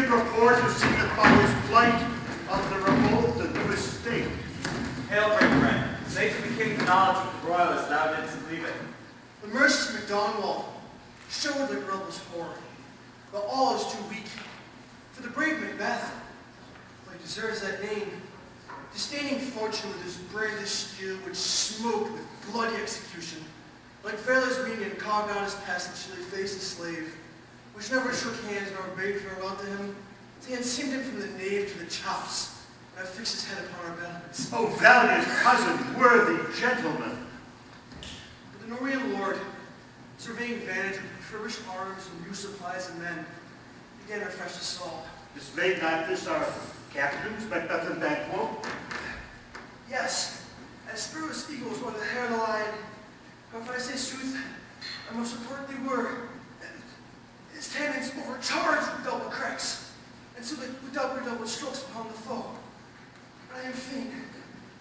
did report to see the father's plight of the revolt and new estate. Hail, great friend. Say to the king the knowledge of the royalists thou didst leave it. The merchants MacDonald showed the rebels horror, but all is too weak. For the brave Macbeth, well, he deserves that name, disdaining fortune with his brandished steel, which smoked with bloody execution, like Valor's minion carved out his passage till he faced a slave, which never shook hands nor bade farewell to him, till he had seen him from the nave to the chops, and had fixed his head upon our battlements. O valiant cousin, worthy gentleman! But the Norwegian lord, surveying vantage with refurbished arms and new supplies and men, began to refresh assault. Dismayed not this our captains, Macbeth and Banquo? Yes, as spiritless eagles were the hair of the lion. But if I say sooth, I must report they were. His tannins overcharged with double cracks, and so they redoubled strokes upon the foe. But I am faint.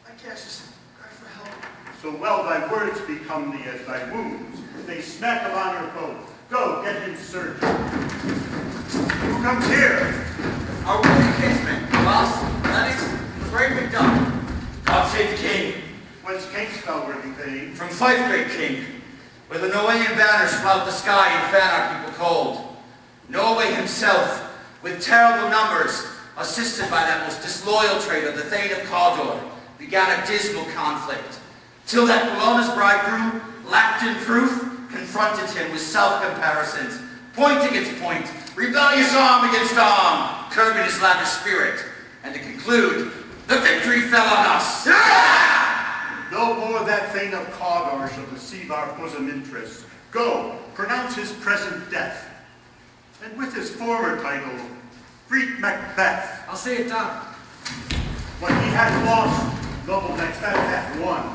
I cast this cry for help. So well thy words become thee as thy wounds. They smack upon your foe. Go, get him surgeon. Who comes here? Our worthy kinsman, Ross, Lennox, the brave Macdonald. God save the king. Whence camest thou, worthy thane? From Fife, great king, where the Norwegian banners flout the sky and fan our people cold. Norway himself, with terrible numbers, assisted by that most disloyal traitor, the Thane of Cawdor, began a dismal conflict, till that Bellona's bridegroom, lacked in proof, confronted him with self-comparisons, point against point, rebellious arm against arm, curbing his lavish spirit, and to conclude, the victory fell on us. No more that Thane of Cawdor shall deceive our bosom interests. Go, pronounce his present death, and with his former title, greet Macbeth. I'll say it down. What he hath lost, noble Macbeth hath won.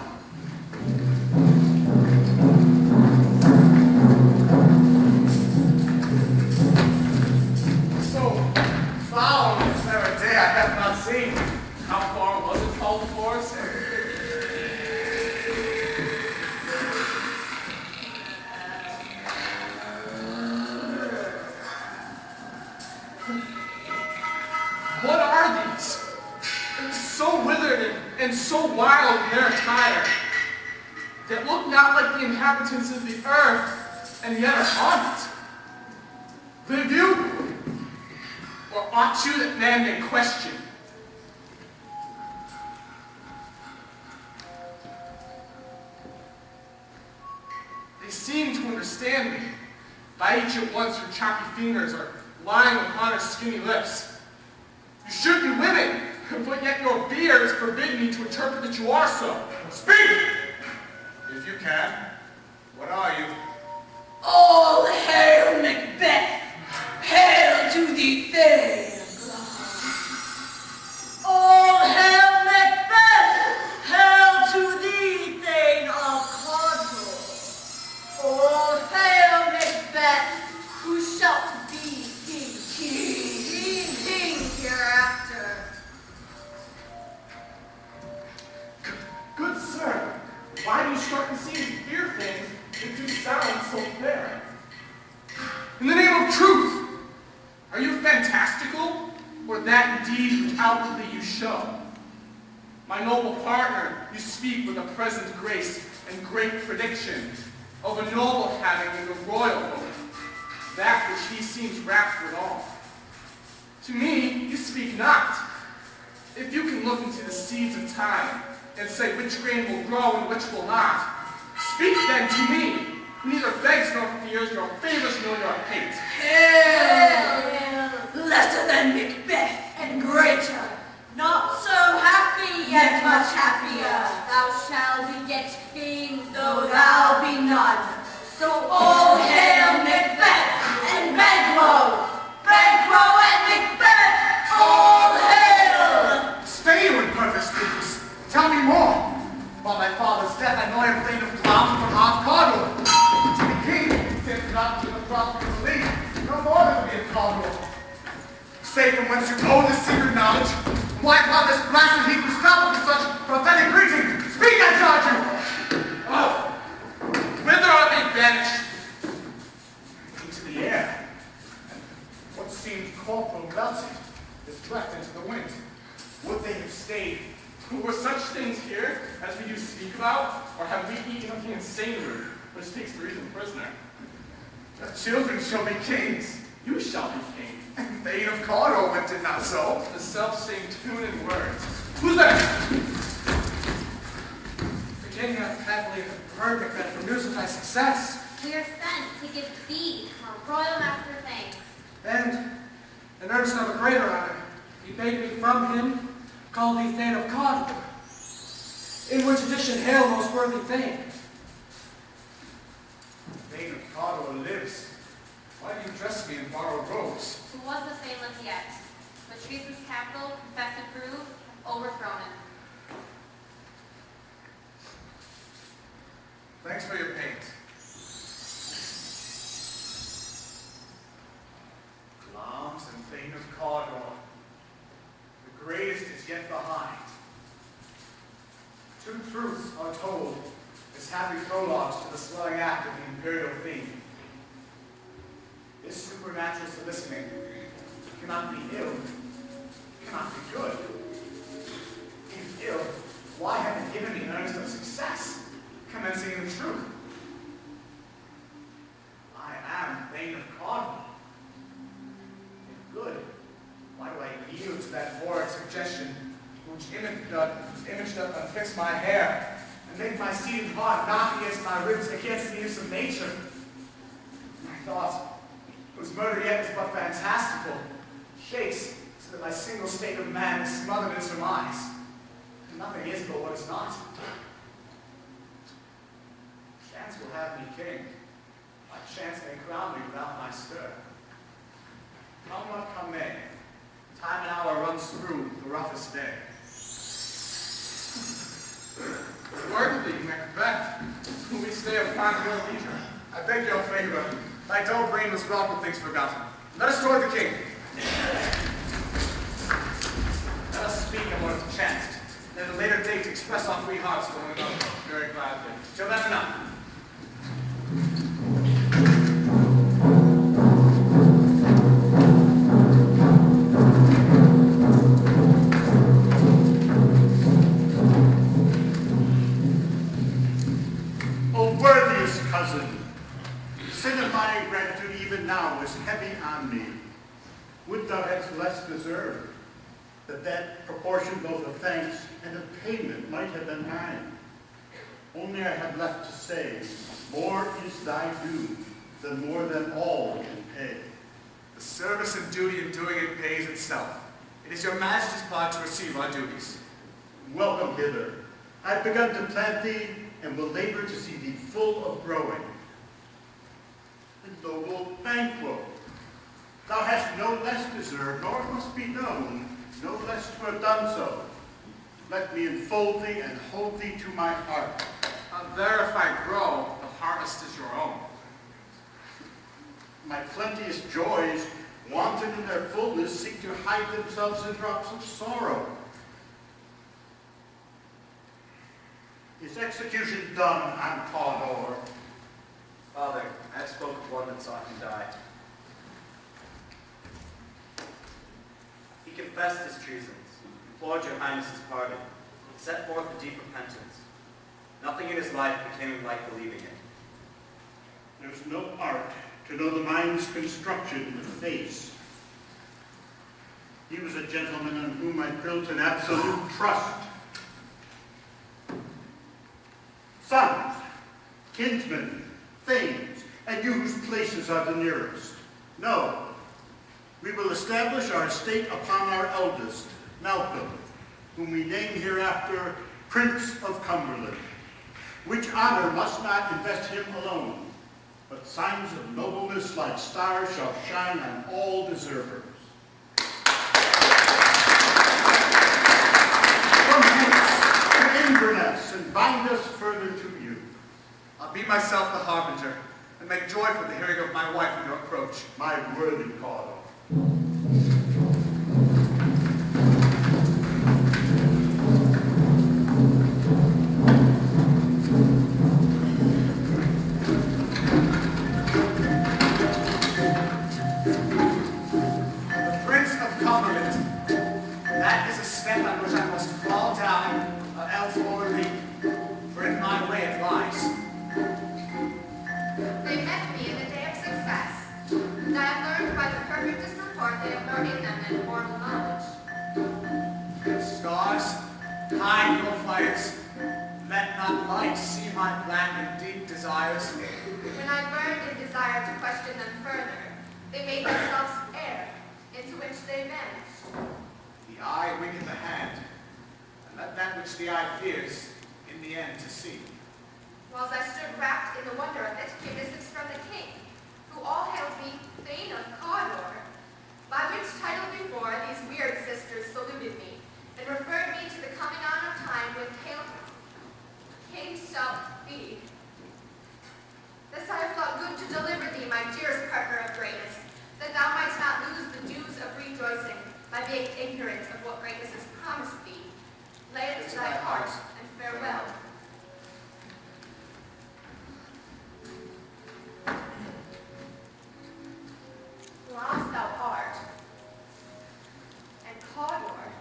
So foul on this very day I have not seen. How far was it called for us? What are these? So withered and so wild in their attire, that look not like the inhabitants of the earth, and yet are on it. Live you? Or ought you that man may question? They seem to understand me. By each at once her choppy fingers are lying upon her skinny lips. You should be women, but yet your beards forbid me to interpret that you are so. Speak! If you can. What are you? All hail Macbeth! Hail to thee, Thane of God! All hail Macbeth! Hail to thee, Thane of Cawdor! All hail Macbeth, who shalt be king hereafter. Good sir, why do you start to see and hear things that do sound so fair? In the name of truth, are you fantastical, or that indeed which outwardly you show? My noble partner, you speak with a present grace and great prediction of a noble having in the royal oath, that which he seems wrapped withal. To me, you speak not. If you can look into the seeds of time, and say which grain will grow and which will not, speak then to me, who neither begs nor fears your favors nor your hate. Hail! Lesser than Macbeth and greater, not so happy yet much happier. Thou shalt be yet king, though thou be none. So all hail Macbeth and Banquo! Banquo and Macbeth! All hail! Stay, you impervious speakers. Tell me more. By my father's death, I know I am Thane of Cawdor. To be king, since not to the prophet of the league, no more than we have Cawdor. Say from whence you owe this secret knowledge. Why upon this blasted heap was stopped with such prophetic greeting? Speak, I charge you! Oh, whither are they banished? Into the air. And what seemed corporal melted sitting room, which takes the reason prisoner. The children shall be kings. You shall be king. And Thane of Cawdor went it not so. The self-same tune and words. Who's there? The king hath happily heard Macbeth from news of thy success. We are sent to give thee, our royal master, thanks. And, in earnest of a greater honor, he bade me from him call thee Thane of Cawdor, in which addition hail most worthy Thane. Thane of Cawdor lives. Why do you dress me in borrowed robes? Who was the fameless yet, but treason's capital, confessed and proved, overthrown it. Thanks for your paint. Glamis and Thane of Cawdor. The greatest is yet behind. Two truths are told as happy prologues to the swelling act of the imperial theme. This supernatural soliciting cannot be ill, cannot be good. If ill, why have it given me earnest of success, commencing in the truth? I am Thane of Cawdor. If good, why do I yield to that horrid suggestion whose image doth unfix my hair and make my seated heart knock against my ribs against the ears of nature? My thought, whose murder yet is but fantastical, shakes so that my single state of man is smothered in surmise. Nothing is but what is not. Chance will have me king. My chance may crown me without my stir. Come what come may, time and hour runs through the roughest day. Worthy Macbeth, who we stay upon your leisure. I beg your favor. Thy dull brain was wrought with things forgotten. Let us toward the king. Let us speak of what has chanced. At a later date, express our free hearts to one another. Very gladly. Till then, enough. O worthiest cousin, sin of my gratitude even now is heavy on me. Would thou hadst less deserved, that proportion both of thanks and of payment might have been mine. Only I have left to say, more is thy due, than more than all can pay. The service and duty in doing it pays itself. It is your majesty's part to receive our duties. Welcome hither. I've begun to plant thee, and will labor to see thee full of growing. And noble Banquo, thou hast no less deserved, nor it must be known, no less to have done so. Let me enfold thee and hold thee to my heart. Unverified grow, the harvest is your own. My plenteous joys, wanton in their fullness, seek to hide themselves in drops of sorrow. Is execution done on Cawdor? Father, I have spoken of one that saw him die. He confessed his treasons, implored your highness's pardon, set forth a deep repentance. Nothing in his life became him like believing it. There's no art to know the mind's construction with face. He was a gentleman on whom I built an absolute trust. Sons, kinsmen, thanes, and you whose places are the nearest. No, we will establish our estate upon our eldest, Malcolm, whom we name hereafter Prince of Cumberland, which honor must not invest him alone, but signs of nobleness like stars shall shine on all deservers. From hence to Inverness, and bind us further to you. I'll be myself the harbinger, and make joy for the hearing of my wife in your approach. My worthy Cawdor. The Prince of Cumberland. That is a step on which I must fall down, else o'erleap, for in my way it lies. hide your fires. Let not light see my black and deep desires. When I burned in desire to question them further, they made themselves air, into which they vanished. The eye winketh the hand, and let that which the eye fears, in the end to see. Whilst I stood wrapped in the wonder of it, came missives from the king, who all hailed me Thane of Cawdor, by which title before these weird sisters saluted me, and referred me to the coming on of time when king shalt be. Thus I have thought good to deliver thee, my dearest partner of greatness, that thou mightst not lose the dews of rejoicing by being ignorant of what greatness has promised thee. Lay it to thy heart, and farewell. Lost thou art, and Cawdor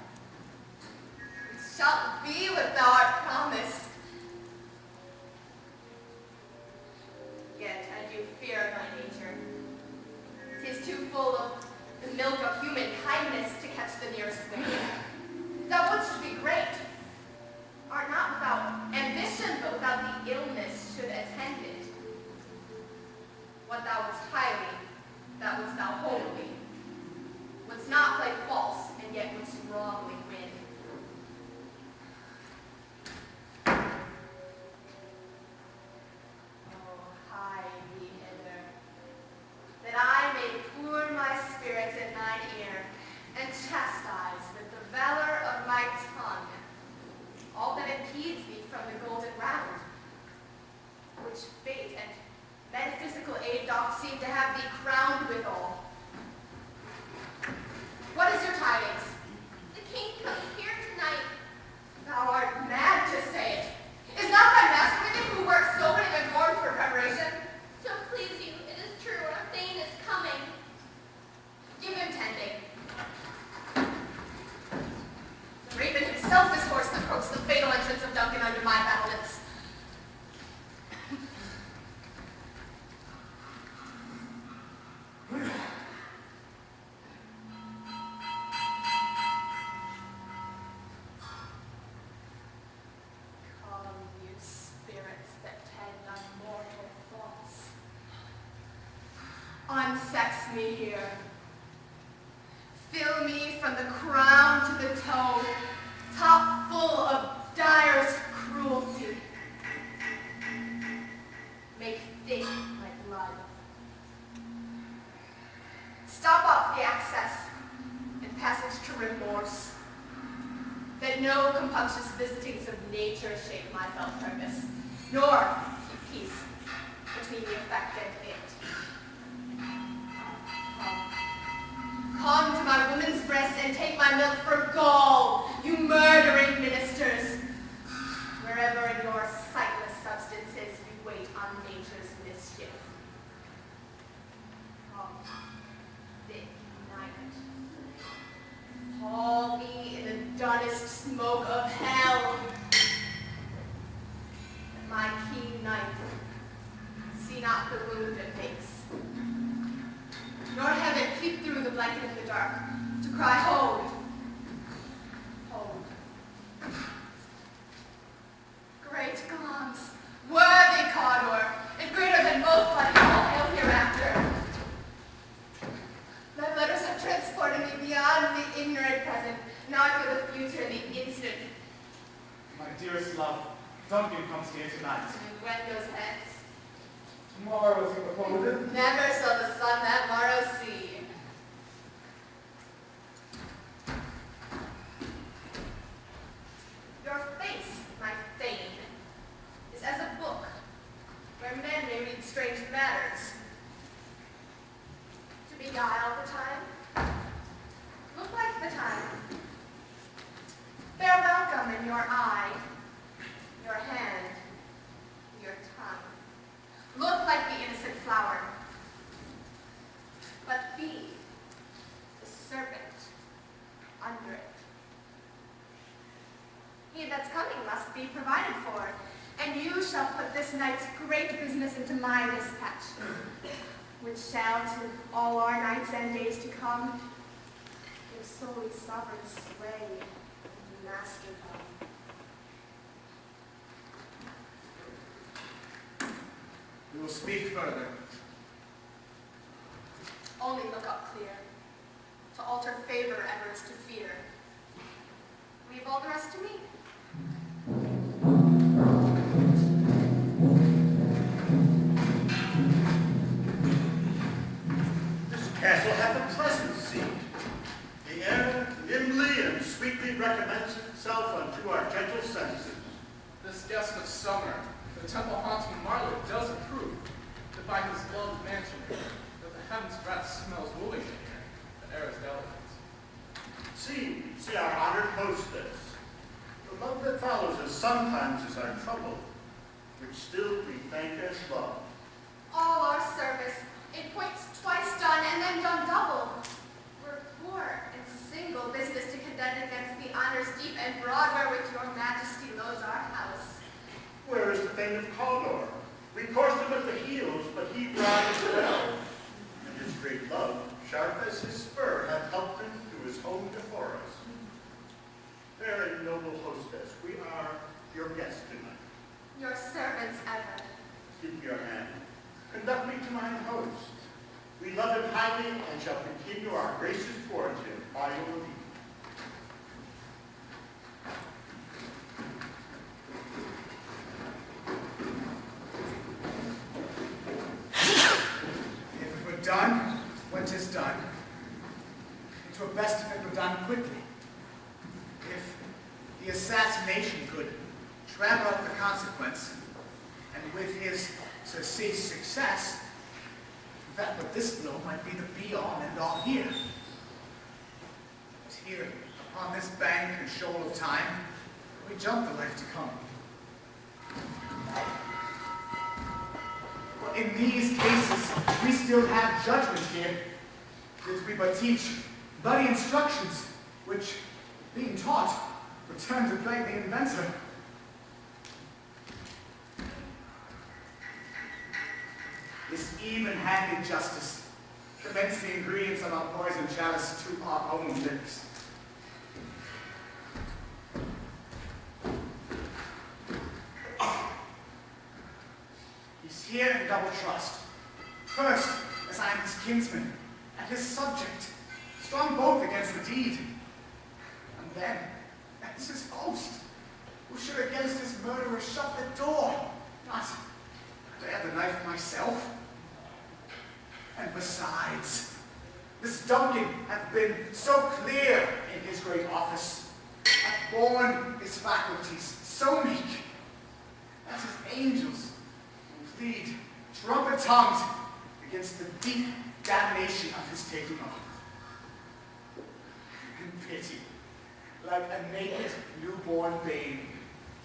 shalt be what thou art promised. Yet I do fear thy nature. 'Tis too full of the milk of human kindness to catch the nearest wave. Thou wouldst be great, art not without ambition, but without the illness should attend it. What thou wouldst highly, that wouldst thou wholly. Wouldst not play false, and yet wouldst wrongly win. Oh, hie thee hither, that I may pour my spirits in thine ear, and chastise with the valor of my tongue all that impedes thee from the golden round, which fate and metaphysical aid doth seem to have thee crowned withal. What is your tidings? The king comes here tonight. Thou art mad to say it. Is not thy master with him, who works so many and mourns for preparation? So please you, it is true, our Thane is coming. Give him tending. The raven himself is hoarse that approached the fatal entrance of Duncan under my battlements. Come, you spirits that tend unmortal thoughts. Unsex me here. Fill me from the crown to the toe, top full of direst cruelty. Make thick my blood. Stop up the access and passage to remorse, that no compunctious visitings of nature shake my felt purpose, nor keep peace between the effect and it. Come to my woman's breast and take my milk for gall, you murdering ministers. Wherever in your sightless substances you wait on nature's mischief. Come, thick night. Haul me in the dullest smoke of hell. And my keen knife, see not the wound it makes. Nor heaven peep through the blanket of the dark to cry, hold, hold. Great Glums, worthy Cawdor, and greater than both bloody all hail hereafter. Thy letters have transported me beyond the ignorant present. Now I feel the future in the instant. My dearest love, Duncan comes here tonight. And when goes hence? Tomorrow is appointed. Never shall the sun that morrow see. Your face, my Thane, is as a book where men may read strange matters. To beguile the time, look like the time. Bear welcome in your eye, your hand, your tongue. Look like the innocent flower, but be the serpent under it. He that's coming must be provided for, and you shall put this night's great business into my dispatch, which shall to all our nights and days to come give solely sovereign sway and masterdom. We will speak further. Only look up clear. To alter favor ever is to fear. Leave all the rest to me. This castle hath a pleasant seat. The air nimbly and sweetly recommends itself unto our gentle senses. This guest of summer, the temple-haunting Marlet, does approve that by his loved mansion, that the heaven's breath smells woolly here, the air is delicate. See our honored hostess. The love that follows us sometimes is our trouble, which still we thank as love. All our service, in points twice done and then done double. We're poor and single business to contend against the honors deep and broad wherewith your majesty loads our house. Where is the thane of Cawdor? We coursed him at the heels, but he rides well. And his great love, sharp as his spur, hath helped him to his home before us. Fair and noble hostess, we are your guests tonight. Your servants ever. Give your hand. Conduct me to mine host. We love him highly and shall continue our graces towards him by your leave. If it were done, when 'tis done, it were best if it were done quickly. If the assassination could tramp up the consequence, and with his surcease success, that with this blow might be the be-all and end-all here. But here, upon this bank and shoal of time, we jump the life to come. But in these cases, we still have judgment here, did we but teach bloody instructions, which, being taught, return to plague the inventor. This even-handed justice commends the ingredients of our poison chalice to our own lips. He's here in double trust. First, as I am his kinsman and his subject, strong both against the deed. And then, as his host, who should against his murderer shut the door, not bear the knife myself. And besides, this Duncan hath been so clear in his great office, hath borne his faculties so meek, as his angels who plead trumpet-tongued against the deep damnation of his taking off. And pity, like a naked newborn babe,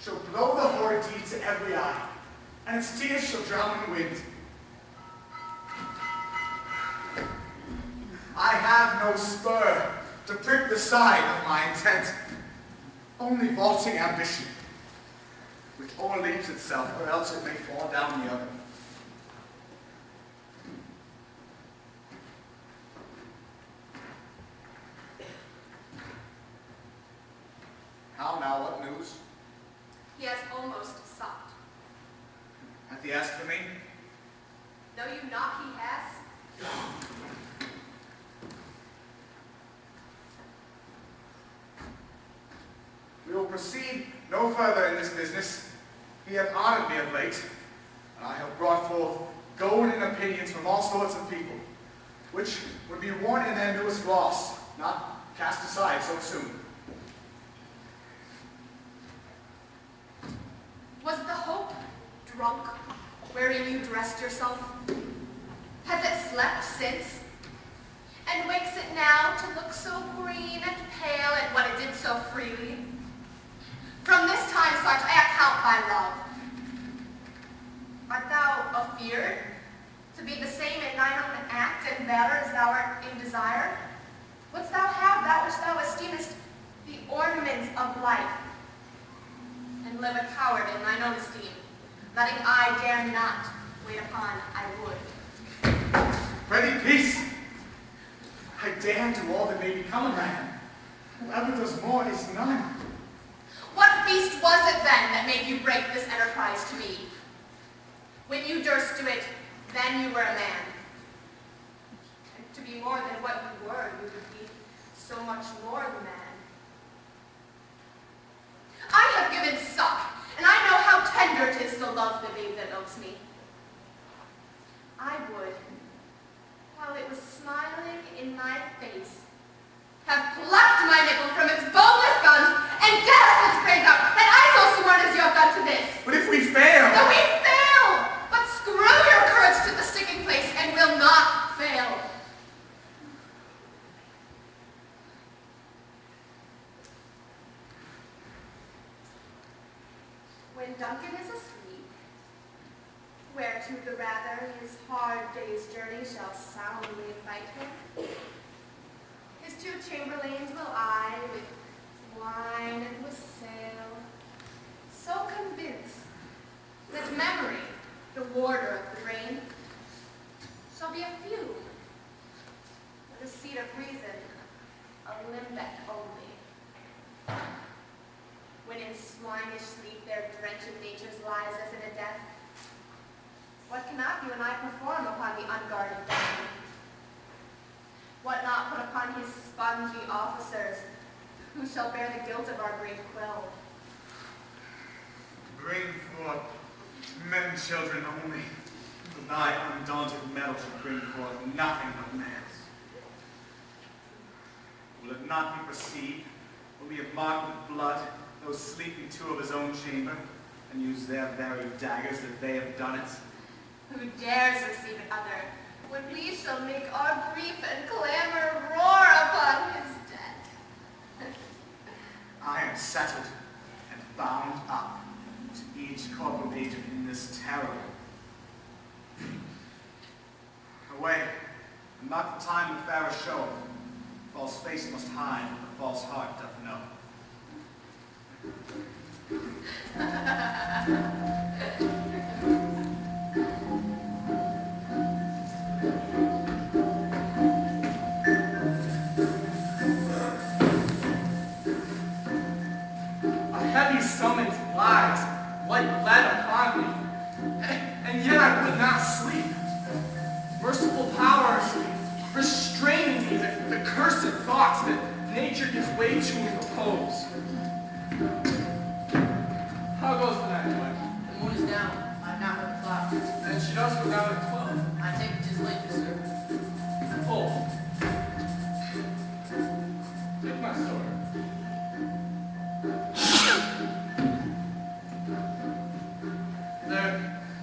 shall blow the horrid deed to every eye, and its tears shall drown in the wind. I have no spur to prick the side of my intent, only vaulting ambition, which o'erleaps itself, or else it may fall down the other. How now, what news? He has almost stopped. Hath he asked for me? Know you not he has? We will proceed no further in this business. He hath honored me of late, and I have brought forth golden opinions from all sorts of people, which would be worn in their newest gloss, not cast aside so soon. Was the hope drunk wherein you dressed yourself? Hath it slept since? And wakes it now to look so green and pale at what it did so freely? From this time such I account thy love. Art thou afeard to be the same in thine own act and matter as thou art in desire? Wouldst thou have that which thou esteemest the ornament of life, and live a coward in thine own esteem, letting I dare not wait upon I would? Ready, peace! I dare do all that may become a man. Whoever does more is none. What feast was it then that made you break this enterprise to me? When you durst do it, then you were a man. And to be more than what you were, you would be so much more the man. I have given suck, and I know how tender it is to love the babe that milks me. I would, while it was smiling in my face, have plucked my nipple from its boneless gums and dashed its brains out, and I so smart as you have done to this. But if we fail? Then we fail! But screw your courage to the sticking place and will not fail. When Duncan is asleep, whereto the rather his hard day's journey shall soundly invite him, his two chamberlains will eye with wine and wassail, so convinced that memory, the warder of the brain, shall be a few, but the seat of reason, a limbeck only. When in swinish sleep their drenched natures lies as in a death, what cannot you and I perform upon the unguarded man? What not put upon his spongy officers, who shall bear the guilt of our great quill? Bring forth men and children only. Thy undaunted metal shall bring forth nothing but males. Will it not be perceived? Will we have marked with blood those sleeping two of his own chamber, and use their very daggers that they have done it? Who dares receive another, when we shall make our grief and clamor roar upon his death? I am settled and bound up to each corporal agent in this terrible. Away, and not the time the fairest show. False face must hide, what the false heart doth know. A heavy summons lies like lead upon me, and yet I would not sleep. Merciful powers restraining me, the cursed thoughts that nature gives way to and oppose. How goes the night, Mike? The moon is down. I've not heard the clock. And she does go down at 12. I think it is late, sir. Oh. Take my sword.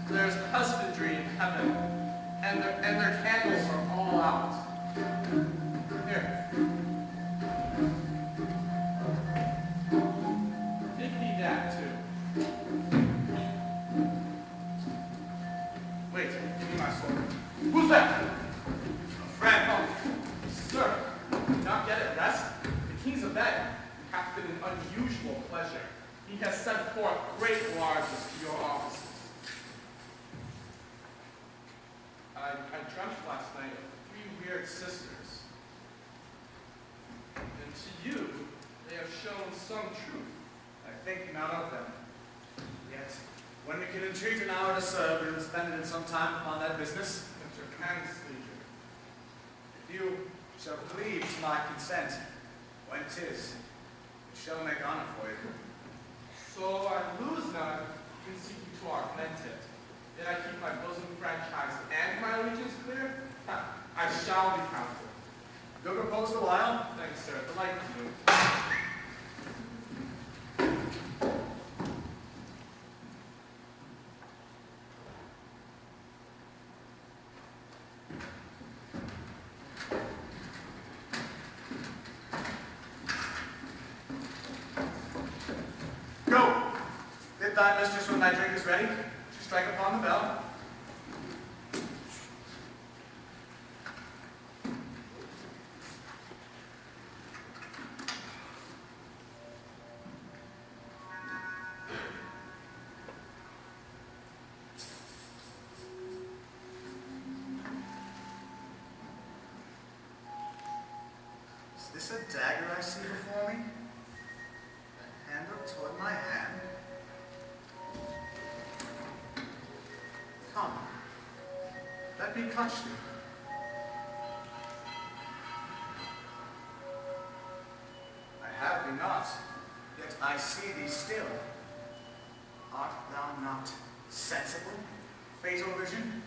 There's husbandry in heaven, and their candles are all out. Here. Take me that too. Wait, give me my sword. Who's that? A friend. Oh, sir, not yet at rest? The king's abed, and hath been an unusual pleasure. He has sent forth great largess to your offices. I dreamt last night of 3 weird sisters. And to you, they have shown some truth. I think not of them. Yet, when we can entreat an hour to serve, we will spend it in some time upon that business. At your kind's leisure. If you shall plead to my consent, when 'tis, we shall make honor for you. So I lose none in seeking to augment it. Did I keep my bosom franchise and my allegiance clear? I shall be counted. You'll propose a while? Thanks, sir. Delight to you. Go! Bid thy mistress when thy drink is ready. She strike upon the bell. Is this a dagger I see before me? The handle toward my hand? Let me clutch thee. I have thee not, yet I see thee still. Art thou not sensible, fatal vision,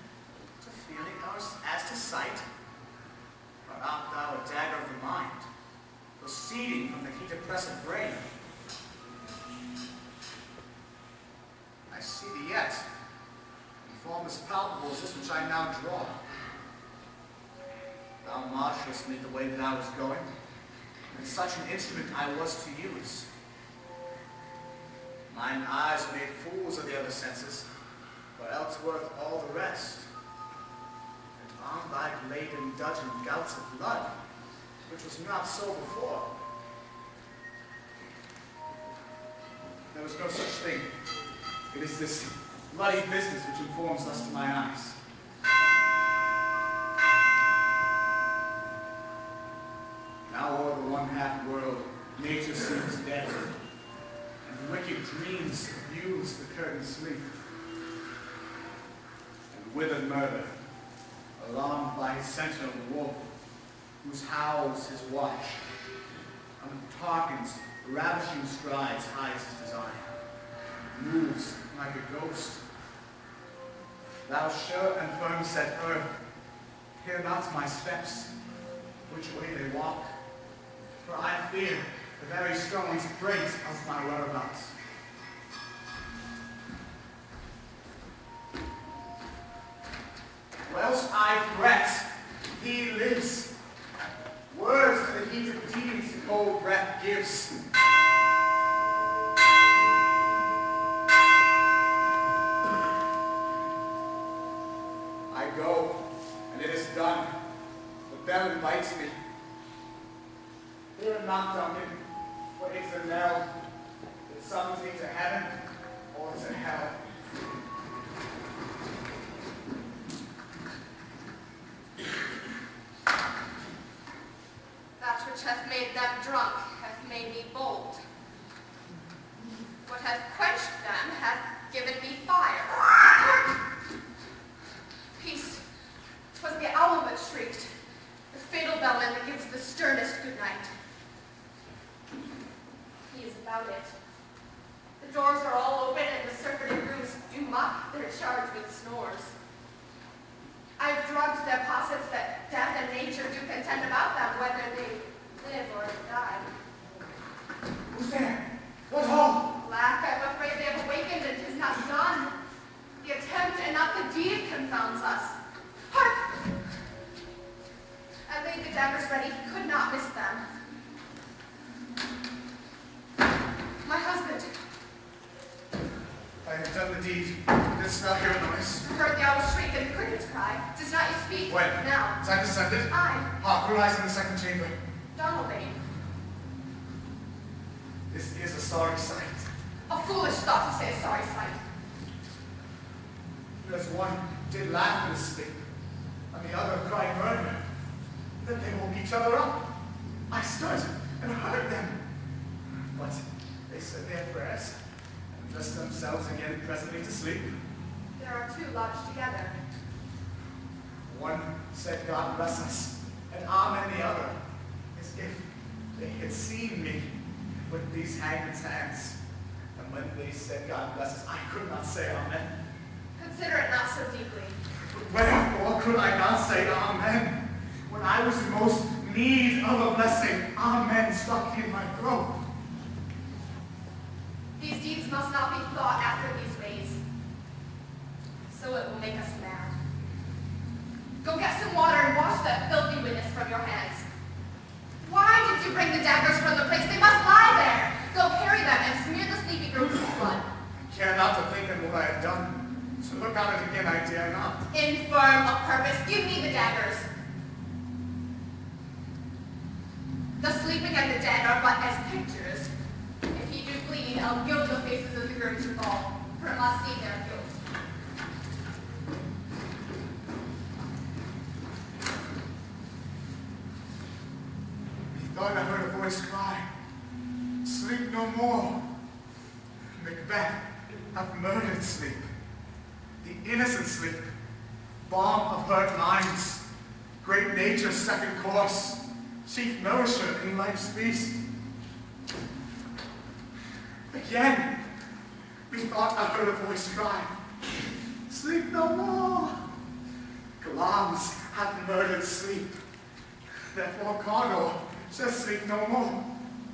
to feeling as to sight? Or art thou a dagger of the mind, proceeding from the heat-oppressed brain? I see thee yet, in form as palpable as this which I now draw. Thou marshallest me the way that I was going, and such an instrument I was to use. Mine eyes made fools of the other senses, but else worth all the rest. And on thy blade indulgent gouts of blood, which was not so before. There was no such thing. It is this bloody business which informs us to my eyes. Now o'er the one-half world, nature seems dead, and wicked dreams abuse the curtained sleep. And withered murder, alarmed by his sentinel wolf, whose howls his watch, and Tarkin's ravishing strides hides his design, moves like a ghost. Thou sure and firm set earth, hear not my steps, which way they walk, for I fear the very stones prate of my whereabouts. Whilst I fret, he lives. Words to the heat of deeds cold breath gives. I go, and it is done. The bell invites me. Fear not, Duncan, for it's a knell that summons thee to heaven or to hell. That which hath made them drunk hath made me bold. What hath quenched them hath given me fire. Peace. 'Twas the owl that shrieked, the fatal bellman that gives the sternest good night. He is about it. The doors are all open and the surfeited rooms do mock their charge with snores. I've drugged their possets that death and nature do contend about them, whether they live or die. Who's there? What ho? Lack, I'm afraid they have awakened and 'tis not done. The attempt and not the deed confounds us. Hark! I laid the daggers ready, could not miss them. My husband. I have done the deed. Didst thou hear a noise? Heard the owl shriek and the crickets cry. Does not you speak? When? Now. As I descended? I, Hark, who lies in the second chamber? Donalbain. This is a sorry sight. A foolish thought to say a sorry sight. There's one did laugh in his sleep, and the other cried murder. Then they woke each other up. I stood and heard them. But they said their prayers and dressed themselves again presently to sleep. There are two lodged together. One said, God bless us, and amen the other, as if they had seen me with these hangman's hands. And when they said, God bless us, I could not say amen. Consider it not so deeply. Wherefore could I not say amen? When I was in most need of a blessing, amen stuck in my throat. These deeds must not be thought after these ways. So it will make us mad. Go get some water and wash that filthy witness from your hands. Why did you bring the daggers from the place? They must lie there. Go carry them and smear the sleeping rooms with blood. I care not to think of what I have done. So look on it again, I dare not. Infirm of purpose, give me the daggers. The sleeping and the dead are but as pictures. If he do bleed, I'll gild the faces of the grooms withal, for it must see their guilt. Methought I heard a voice cry, sleep no more. Macbeth hath murdered sleep, the innocent sleep, balm of hurt minds, great nature's second course, chief nourisher in life's feast. Again, methought I heard a voice cry, sleep no more. Galams hath murdered sleep. Therefore Cardor shall sleep no more.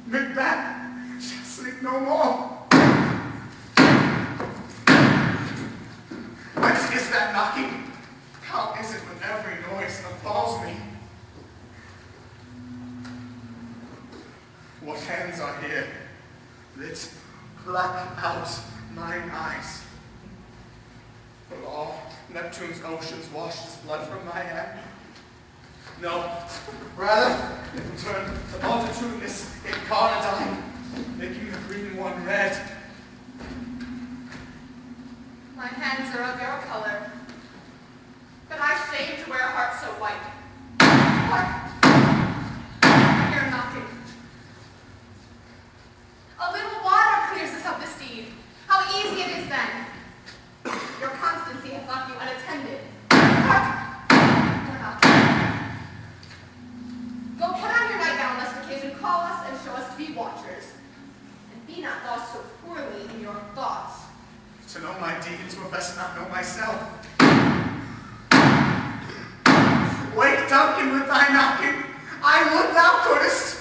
Macbeth shall sleep no more. Whence is that knocking? How is it when every noise appalls me? What hands are here that black out mine eyes? Will all Neptune's oceans wash this blood from my hand? No, rather, it will turn the multitudinous incarnadine, making the green one red. My hands are of your color, but I shame to wear a heart so white. Hark! I hear knocking. A little water clears us of this deed. How easy it is then. Your constancy hath left you unattended. Hark! We're knocking. Go put on your nightgown lest occasion call us and show us to be watchers. And be not lost so poorly in your thoughts. To know my deeds were best not know myself. Wake, Duncan, with thy knocking. I would thou couldst.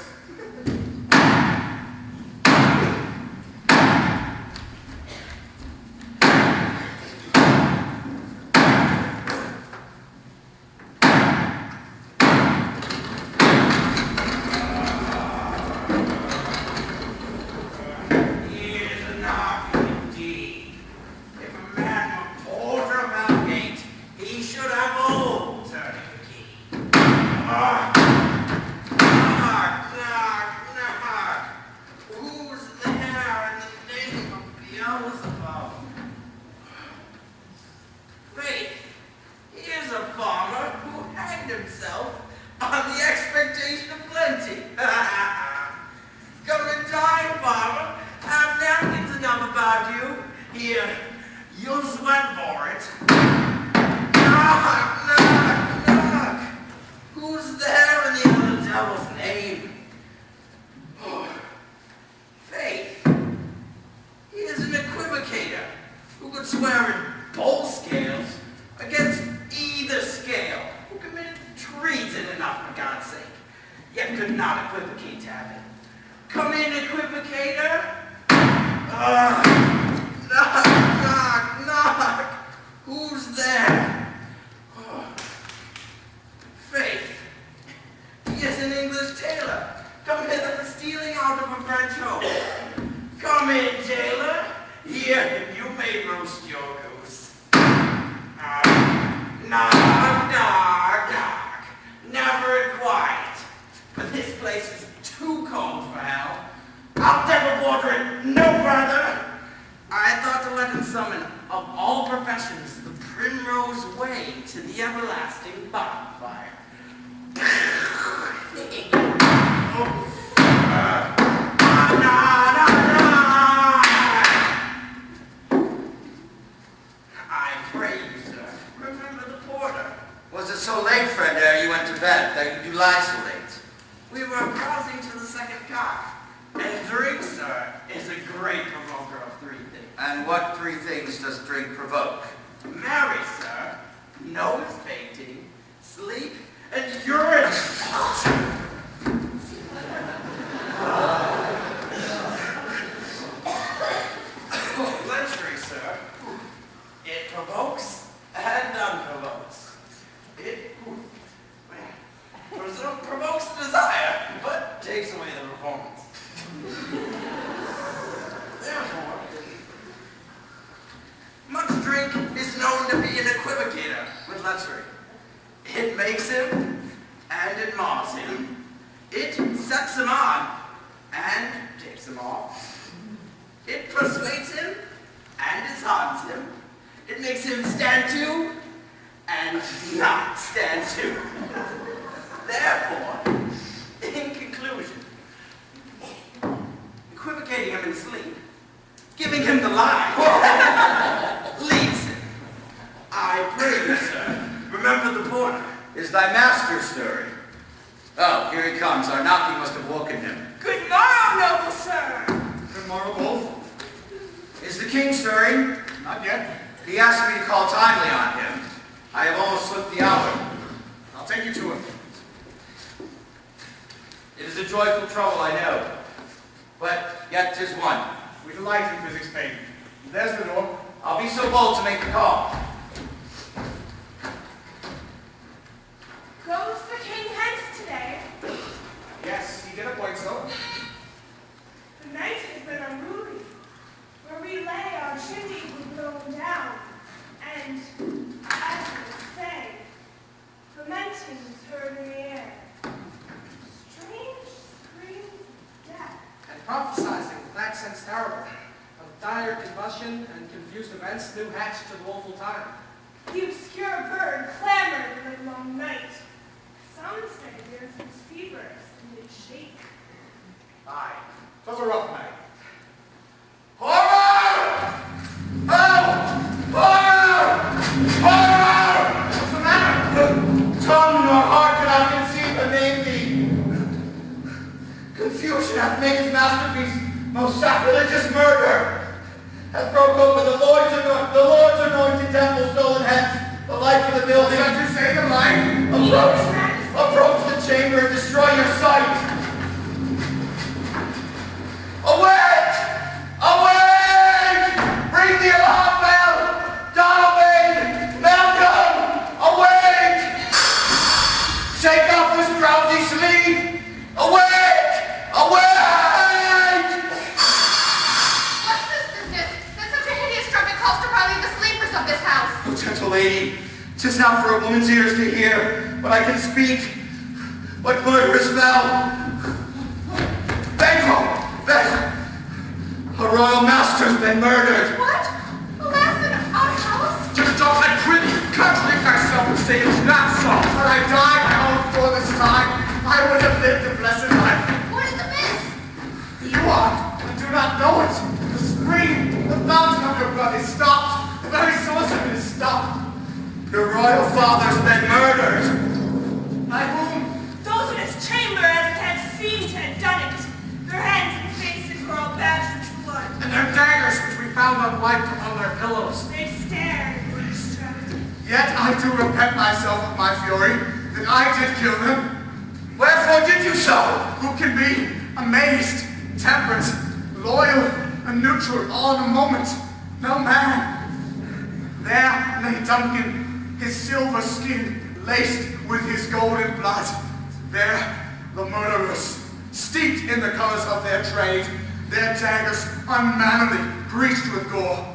I pray you, sir, Remember the border. Is thy master stirring? Oh, here he comes. Our knocking must have woken him. Good morrow, noble sir. Good morrow, both. Is the king stirring? Not yet. He asked me to call timely on him. I have almost slipped the hour. I'll take you to him. It is a joyful trouble, I know. But yet 'tis one. We delight in physics pain. There's the door. I'll be so bold to make the call. Goes the king hence today? Yes, he did appoint so. The night has been unruly. Where we lay, our chimney was blown down, and, as they say, lamenting was heard in the air. Strange screams of death. And prophesizing with accents terrible, of dire combustion and confused events new hatched to the woeful time. The obscure bird clamored in the long night. Some say the earth was fevers and did shake. Aye, 'twas a rough night. Horror! Oh! Horror! Horror! What's the matter? Tongue nor heart cannot conceive the name thee. Confusion hath made his masterpiece most sacrilegious murder. Hath broke open the Lord's anointed temple, stolen hence the light of the building. Such as say the light. Approach the chamber and destroy your sight. Awake! Awake! Ring the alarm bell! Donovan! Malcolm! Awake! Shake off this drowsy sleep! Awake! Awake! What's this business? That such a hideous trumpet calls to rally the sleepers of this house. Oh, gentle lady, 'tis not for a woman's ears to hear, but I can speak. What murderers fell? Banquo! A royal master's been murdered. What? Alas, in our house? Just don't I quit. Contradict thyself and say it's not so. Had I died my own before this time, I would have lived a blessed life. What is amiss? You are, and do not know it. The spring, the fountain of your blood is stopped. The very source of it is stopped. Your royal father's been murdered. By whom? Those in his chamber, as it had seemed to have done it. Their hands and faces were all badged with blood. And their daggers, which we found unwiped upon their pillows. They stared and were distracted. Yet I do repent myself of my fury, that I did kill them. Wherefore did you so? Who can be amazed, temperate, loyal, and neutral all in a moment? No man. There lay Duncan, his silver skin laced with his golden blood. There the murderers, steeped in the colors of their trade, their daggers unmannerly breached with gore.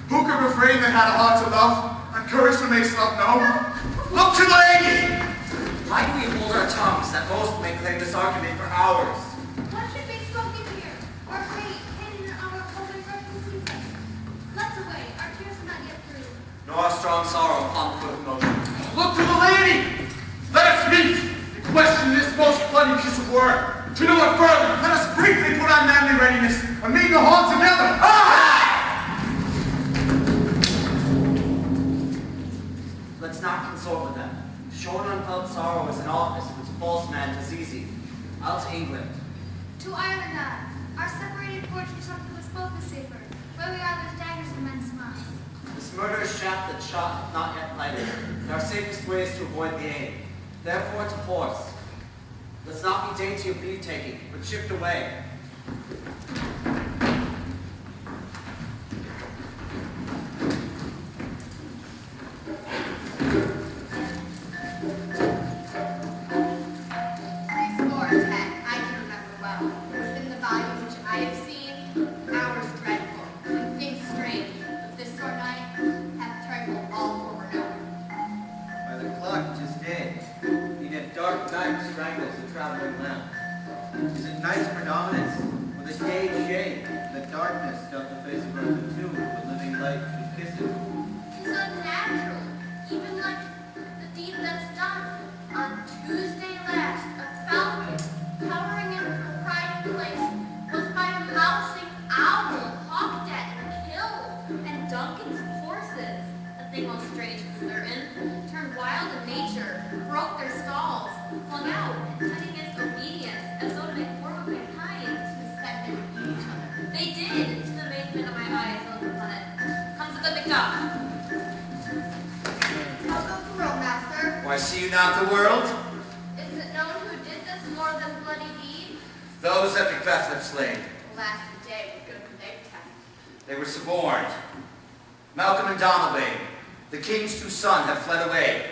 Who could refrain that had a heart to love, and courage to make love known? Look to the lady! Why do we hold our tongues that both may claim this argument for hours? What should be spoken here? Our fate hidden in our holy refugees. Let's away. Our tears are not yet through. Nor our strong sorrow upon the foot of motion. Look to the lady! Let us meet and question this most bloody piece of work. To know it further, let us briefly put on manly readiness and meet the hall together. Let's not consort with them. To show an unfelt sorrow is an office which a false man does easy. Out to England. To Ireland, our separated fortunes something was both the safer. Where we are, there's daggers in men's minds. This murderous shaft that shot hath not yet lighted, and our safest way is to avoid the aim. Therefore to horse. Let's not be dainty of leave-taking, but shift away. I can remember well. Within the volume which I have seen, hours dreadful, and things strange, but this sore night hath trembled all forward known. By the clock 'tis day, yet dark night strangles the traveling lamp. Is it night's predominance, or the day shade, that darkness doth the face of earth attune with living light and kisses? It's unnatural, even like the deed that's done. On Tuesday last, a falcon, cowering in a private place, was by a mousing owl hawked at and killed. And Duncan's horses, a thing most strange and certain, turned wild and broke their stalls, flung out, and set against obedience, as though to make war with mankind, to set and eat each other. They did, to the amazement of my eyes, look upon it. Comes a good Macduff. How goes the world, master? Why, see you not the world? Is it known who did this more than bloody deed? Those that Macbeth have slain. Alas, the day would go to Macbeth. They were suborned. Malcolm and Donalbain, the king's two sons, have fled away,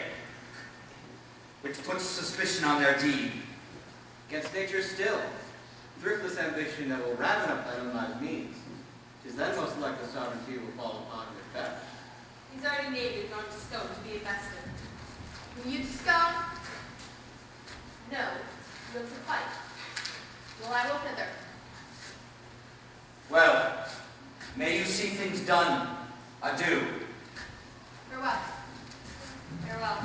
which puts suspicion on their deed. Against nature still, thriftless ambition that will raven up thine own life means. 'Tis then most likely sovereignty will fall upon Macbeth. He's already made it gone to stone to be invested. Will you to scone? No, will to fight. Well, I will thither. Well, may you see things done. Adieu. Farewell. Farewell.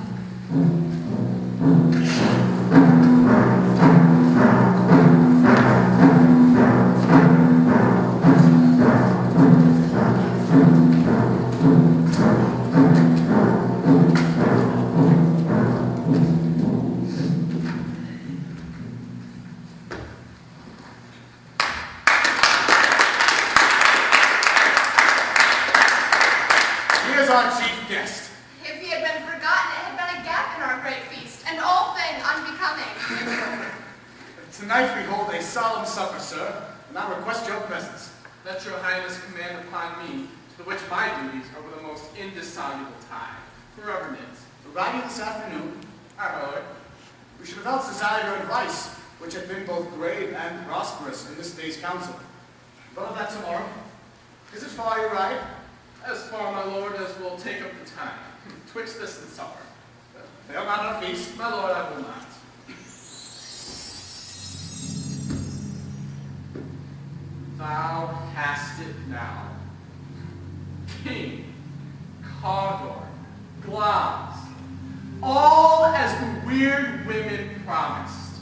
Here's our chief guest. If he had been forgotten, it had been a gap in our great feast, an old thing unbecoming. Tonight we hold a solemn supper, sir, and I request your presence. Let your highness command upon me, to which my duties are with the most indissoluble tie. Forever knit. Arriving this afternoon, Aye, my lord. we should have else desired your advice, which had been both grave and prosperous in this day's council. But of that tomorrow. Is it far your ride? As far, my lord, as will take up the time. Twixt this and supper. Fail not our feast. My lord, I will not. Thou hast it now. King, Cawdor, Glass, all as the weird women promised.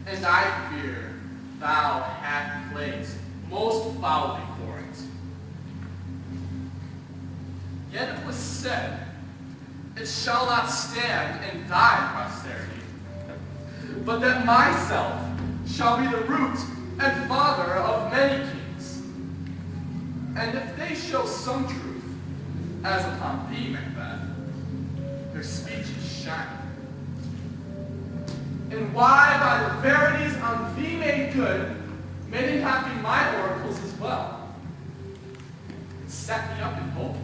And I fear thou hast played most foully for it. Yet it was said, it shall not stand in thy posterity, but that myself shall be the root and father of many kings. And if they show some truth, as upon thee, Macbeth, their speeches shine. And why by the verities on thee made good, may they have been my oracles as well. It set me up in hope.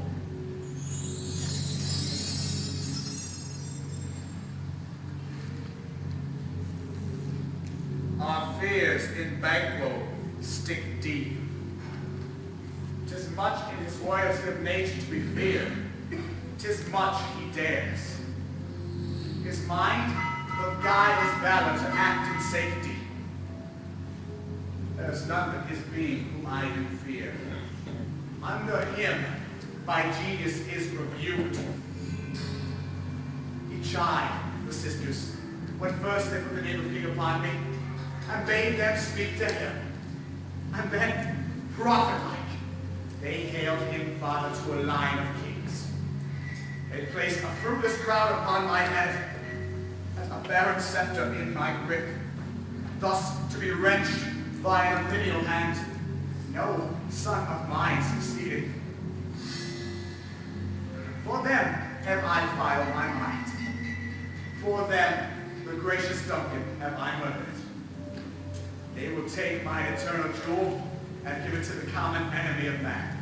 Our fears in Banquo stick deep. 'Tis much in his royalty of nature to be feared. 'Tis much he dares. His mind will guide his valor to act in safety. There is none but his being whom I do fear. Under him, my genius is rebuked. He chid the sisters when first they put the name of king upon me, and bade them speak to him. And then, prophet-like, they hailed him father to a line of kings. They placed a fruitless crown upon my head, and a barren scepter in my grip, thus to be wrenched by a lineal hand. No son of mine succeeded. For them have I filed my mind. For them, the gracious Duncan, have I murdered. They will take my eternal jewel and give it to the common enemy of man,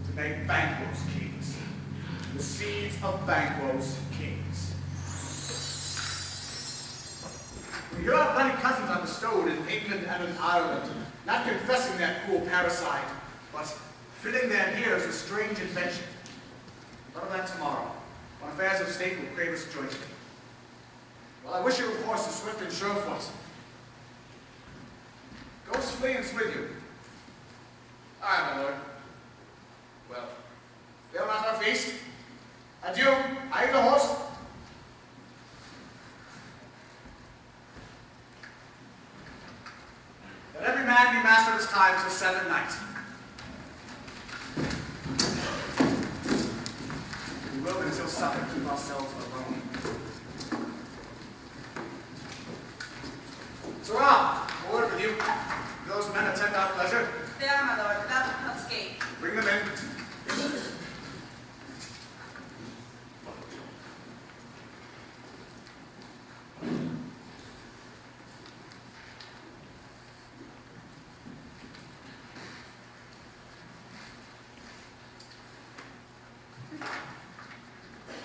to make Banquo's kings, the seeds of Banquo's kings. We hear our bloody cousins are bestowed in England and in Ireland, not confessing that cruel parricide, but filling their ears with strange invention. But of that tomorrow, when affairs of state will crave us jointly. Well, I wish you a horse swift and surefoot. Ghost fleeance with you. Aye, my lord. Well, fail not our feast. Adieu, I the horse. Let every man be master of his time till 7 at night. We will until supper keep ourselves alone. pleasure. They are, my lord, about to confiscate. Bring them in.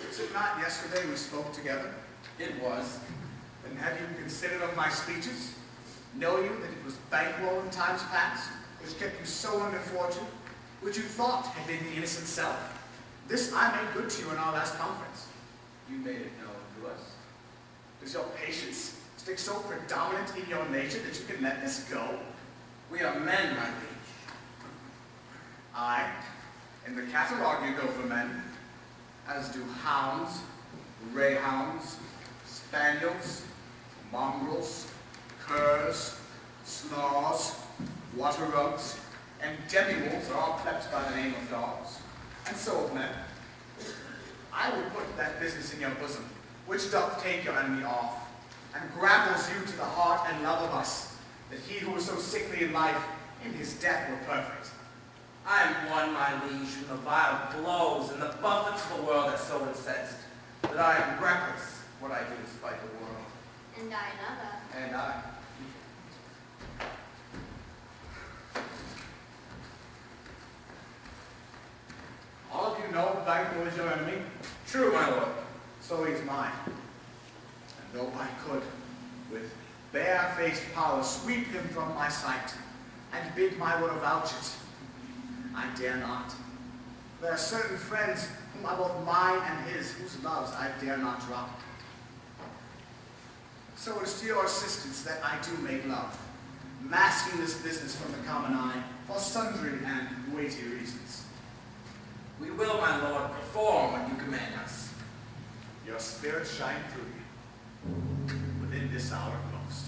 Was it not yesterday we spoke together? It was. Then have you considered of my speeches? Know you that it was bankroll in times past, which kept you so under fortune, which you thought had been the innocent self? This I made good to you in our last conference. You made it known to us. Does your patience stick so predominant in your nature that you can let this go? We are men, my liege. I, in the catalogue you go for men, as do hounds, greyhounds, spaniels, mongrels, curs, snaws, water rugs, and demi-wolves are all clept by the name of dogs, and so of men. I will put that business in your bosom, which doth take your enemy off, and grapples you to the heart and love of us, that he who was so sickly in life, in his death were perfect. I am one, my liege, from the vile blows and the buffets of the world that so incensed, that I am reckless what I do despite the world. And I another. And I. All of you know Banquo is your enemy. True, my lord. So is mine. And though I could, with bare-faced power, sweep him from my sight, and bid my word avouch it, I dare not. There are certain friends whom are both mine and his, whose loves I dare not drop. So it is to your assistance that I do make love, masking this business from the common eye, for sundry and weighty reasons. We will, my lord, perform what you command us. Your spirit shine through me, within this hour most.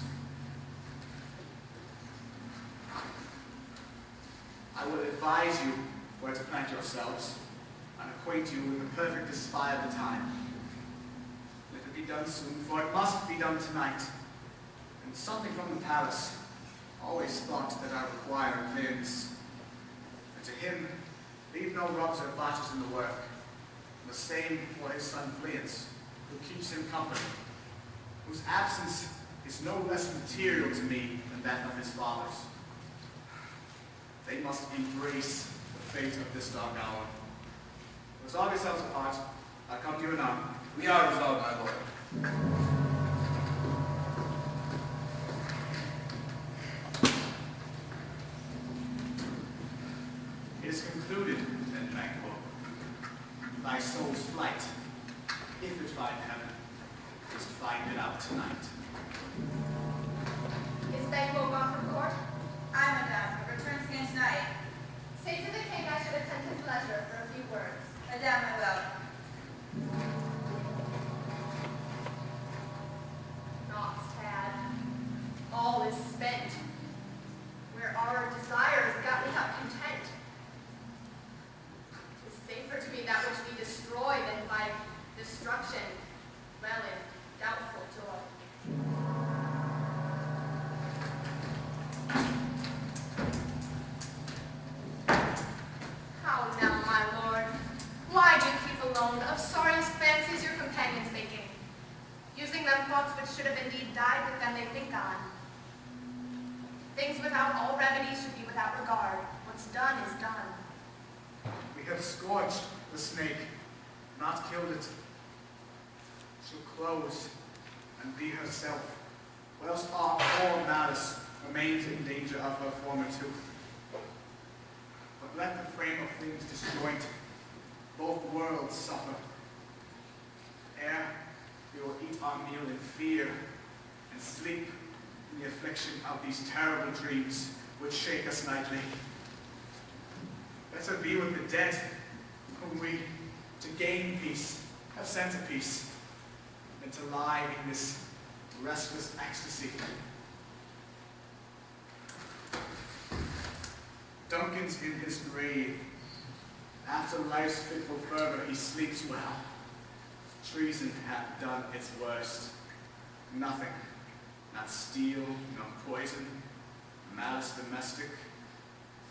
I will advise you where to plant yourselves, and acquaint you with the perfect espy of the time. Let it be done soon, for it must be done tonight. And something from the palace, always thought that I require clearness. And to him, leave no rubs or blotches in the work. The same for his son Fleance, who keeps him company, whose absence is no less material to me than that of his father's. They must embrace the fate of this dark hour. Resolve yourselves apart. I come to you anon. We are resolved, my lord. It is concluded, then, Banquo. Thy soul's flight, if it find heaven, is to find it out tonight. Is Banquo gone from court? Aye, madame, but returns against night. Say to the king I should attend his leisure for a few words. Madame, I will. Not sad. All is spent. Where our desires got me up content. 'Tis safer to be that which we destroy than by destruction dwell in doubtful joy. How now, my lord? Why do you keep alone of sorriest fancies your companions making? Using them thoughts which should have indeed died with them they think on. Things without all remedy should be without regard. What's done is done. We have scorched the snake, not killed it. She'll close and be herself, whilst our poor malice remains in danger of her former tooth. But let the frame of things disjoint, both worlds suffer. Ere we will eat our meal in fear, and sleep in the affliction of these terrible dreams which shake us nightly. Better be with the dead, whom we, to gain peace, have sent to peace, than to lie in this restless ecstasy. Duncan's in his grave. After life's fitful fervor, he sleeps well. Treason hath done its worst. Nothing, not steel, nor poison, malice domestic,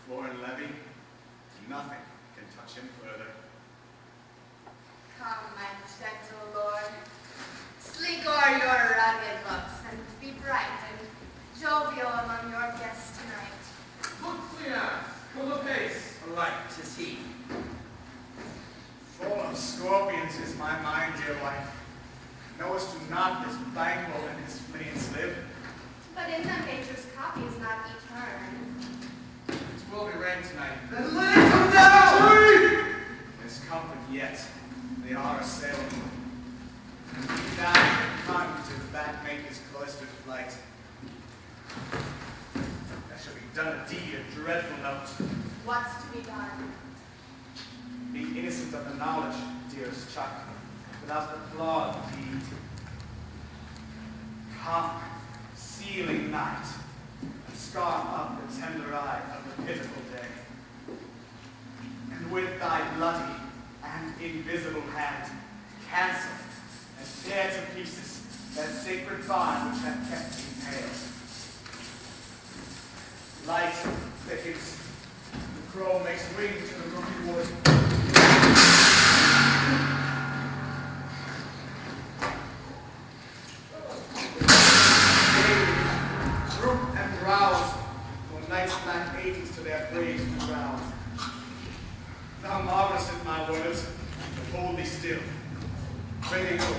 foreign levy, nothing can touch him further. Come, my gentle lord, slink o'er your rugged looks, and be bright and jovial among your guests tonight. Good Cleon, come apace. Alike, 'tis he. Full of scorpions is my mind, dear wife. Knowest you not this banquo and his fleas live? But in them nature's copy is not etern. It will be rain tonight. Then let it come down! There's comfort yet. They are assailing. He died and come to the back make his cloistered flight. There shall be done a deed of dreadful note. What's to be done? Be innocent of the knowledge, dearest Chuck, without the flawed deed. Come, sealing night, and scarf up the tender eye of the pitiful day. And with thy bloody and invisible hand, cancel and tear to pieces that sacred bond which hath kept me pale. Light thickens, the crow makes wings in the rooky wood. Droop and rouse, for night's black ages to their graves to rouse. Thou marvelest at my words, but hold thee still. Where they go.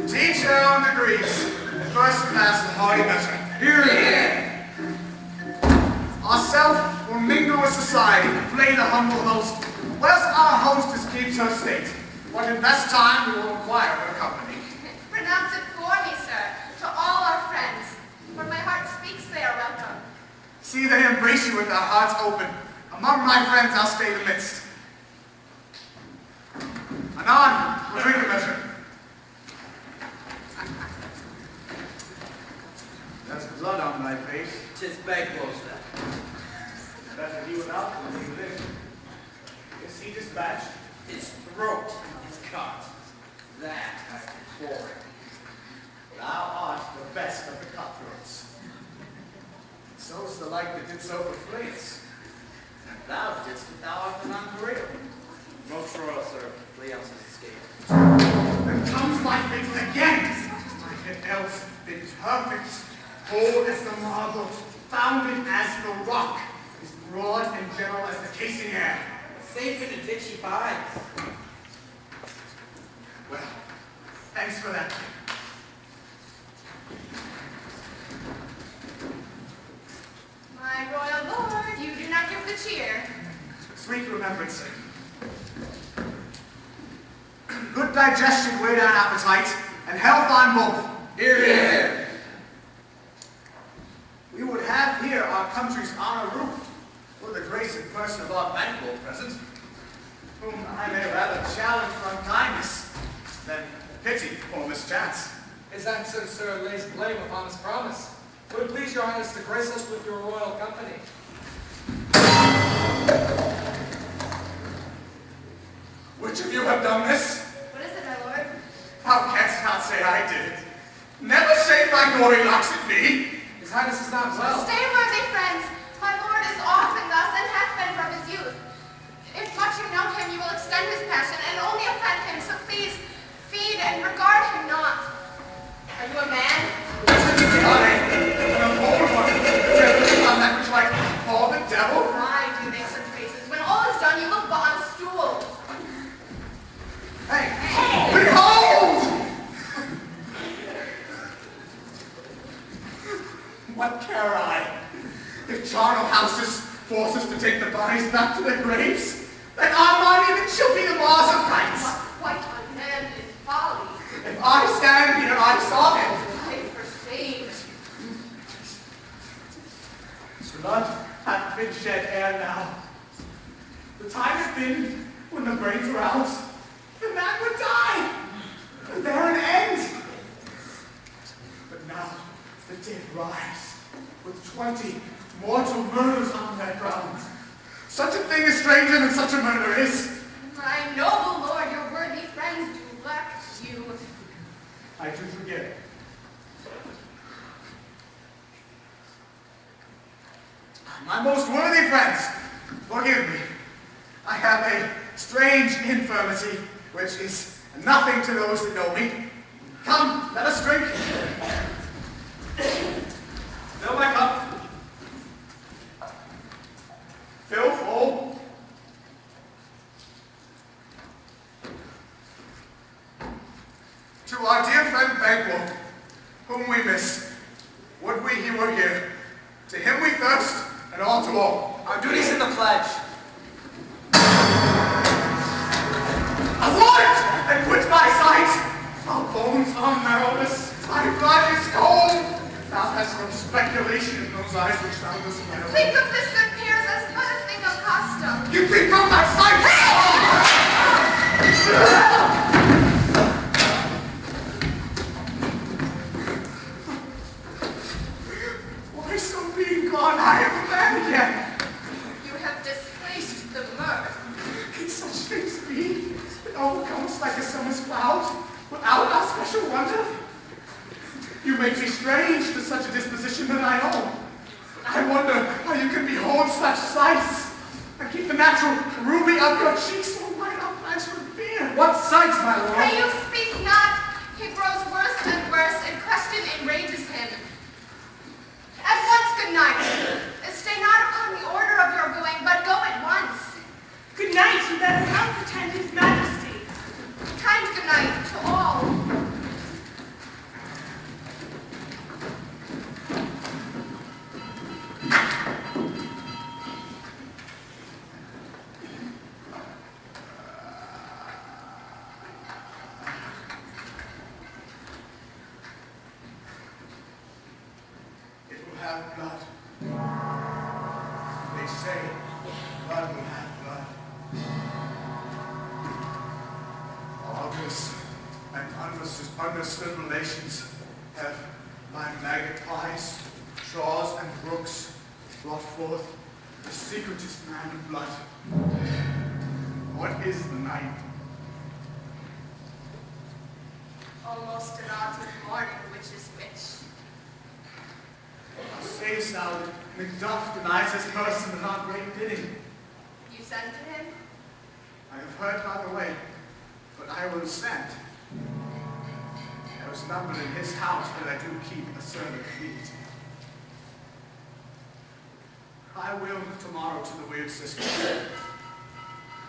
Teach her own degrees. First class and hardy measure. Here. Ourself will mingle with society, play the humble host. Whilst our hostess keeps her state, what in best time we will inquire her company. Pronounce it for me, sir, to all our friends. When my heart speaks, they are welcome. See they embrace you with their hearts open. Among my friends I'll stay the midst. Anon, we'll drink a measure. There's blood on thy face. 'Tis Banquo's that. Better he without than he within. Is he dispatched? His throat is cut. That I deplore. Thou art the best of the cutthroats. So's the like that did so for fleas. And thou didst what thou art an unreal. Most royal, sir. Leon's has escaped. Then comes my fate again. My head else been perfect, whole as the marble, founded as the rock, as broad and gentle as the casing air. Safe in the ditch he bides. Well, thanks for that. My royal lord, you do not give the cheer. Sweet remembrance. Good digestion, weigh down appetite, and health on both. Here, here. We would have here our country's honor roofed, for the grace and person of our Banquo present, whom I may rather challenge for unkindness than pity for mischance. His answer, sir, lays blame upon his promise. Would it please your highness to grace us with your royal company? Which of you have done this? What is it, my lord? Thou canst not say I did it. Never shake thy gory locks at me. His highness is not well. Stay, worthy friends. My lord is often thus and hath been from his youth. If much you know him, you will extend his passion and only offend him, so please feed and regard him not. Are you a man? An old one, trembling on that which like call the devil. Why do you make such faces? When all is done, you look but on a stool. Hey, behold! What care I? If charnel houses force us to take the bodies back to their graves, then our monument shall be the laws of rights. What quite unmanned folly. If I stand here, I saw him. Pray for shame. Blood hath been shed ere now. The time hath been when the brains were out, the man would die. And there an end. But now the dead rise with 20 mortal murders on their ground. Such a thing is stranger than such a murder is. My noble lord, your worthy friends do lack you. I do forgive. My most worthy friends, forgive me. I have a strange infirmity, which is nothing to those that know me. Come, let us drink. Fill my cup. Fill full. To our dear friend Banquo, whom we miss, would we he were here. To him we thirst, and all to all. Our duties in the pledge. Avaunt, and quit my sight! Our bones are marrowless, my blood is cold. Thou hast no speculation in those eyes which thou dost know. Think of this good peers as but a thing of custom. You keep from my sight! Why so being gone, I am a man again. You have displaced the mirth. Can such things be? It overcomes like a summer's cloud, without our special wonder? You make me strange to such a disposition that I own. I wonder how you can behold such sights, and keep the natural ruby of your cheeks so white out blanched with fear. What sights, my lord? Pray you speak not. He grows worse and worse, and question enrages him. At once, good night. Stay not upon the order of your going, but go at once. Good night, and that health attend his majesty. Kind good night to all. It will have blood. They say blood will have blood. August and understood relations have, by magpies, straws, and brooks, brought forth the secretest man of blood. What is the night? Almost at odds with morning, which is which. Thou sayest thou that Macduff denies his person and our great bidding. You sent to him? I have heard by the way, but I will send. There is none but in his house that I do keep a servant fleet. I will tomorrow to the weird sisters.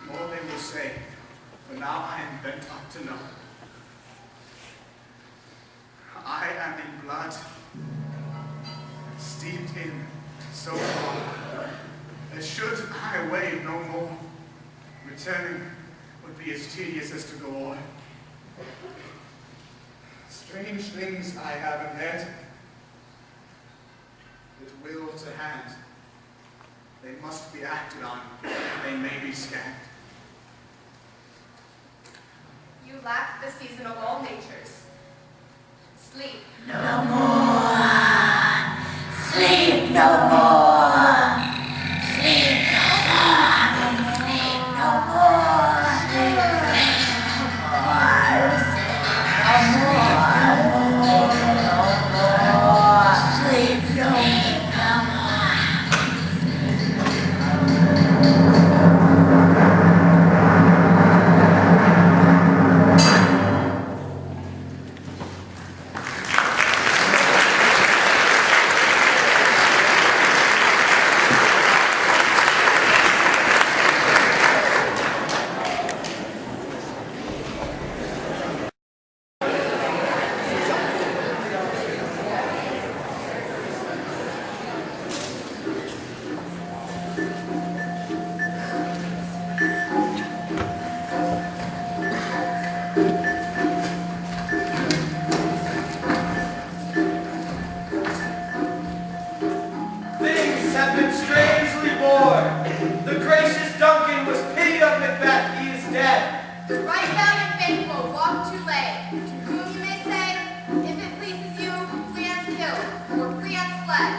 More they will say, for now I am bent up to know. I am in blood, steeped in so long, that should I wade no more, returning would be as tedious as to go on. Strange things I have in head, with will to hand. They must be acted on, and they may be scanned. You lack the season of all natures. Sleep. No more. Sleep no more. Sleep no more. Sleep no more. Sleep no more. Things have been strangely born. The gracious Duncan was pitied of Macbeth, he is dead. dead. Right valiant faithful, walk too late. To whom you may say, if it pleases you, Priam's killed, or Priam's fled.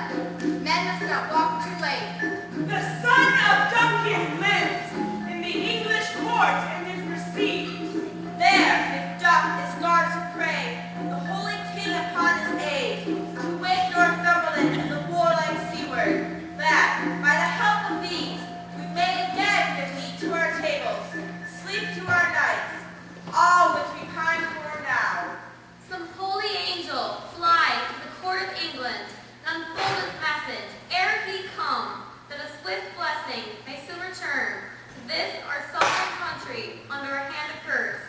Men must not walk too late. The son of Duncan lives in the English court and is received. There it doth his guards to pray, the holy king upon his aid, to wake Northumberland and the warlike seaward, that, by the help of these, we may again give meat to our tables, sleep to our nights, all which we pine for now. Some holy angel fly to the court of England and unfold his message ere he come, that a swift blessing may soon return to this our sovereign country under a hand of curse.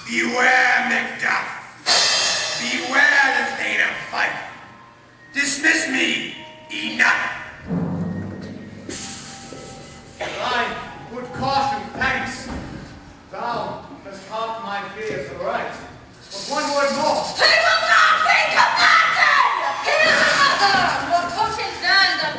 Beware, Macbeth! Beware the fate of fight! Dismiss me, enough! Thine good caution, thanks. Thou hast calmed my fears aright. But one word more. He will not be commanded! He is another, more potent than the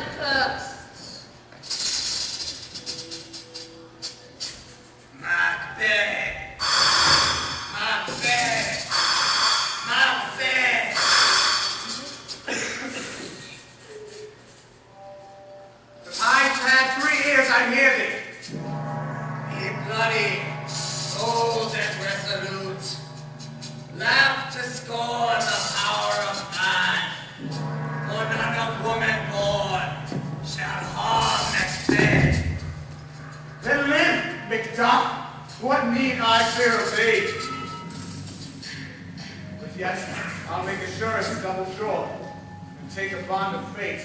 need I fear of thee. But yet, I'll make assurance double sure, and take a bond of fate.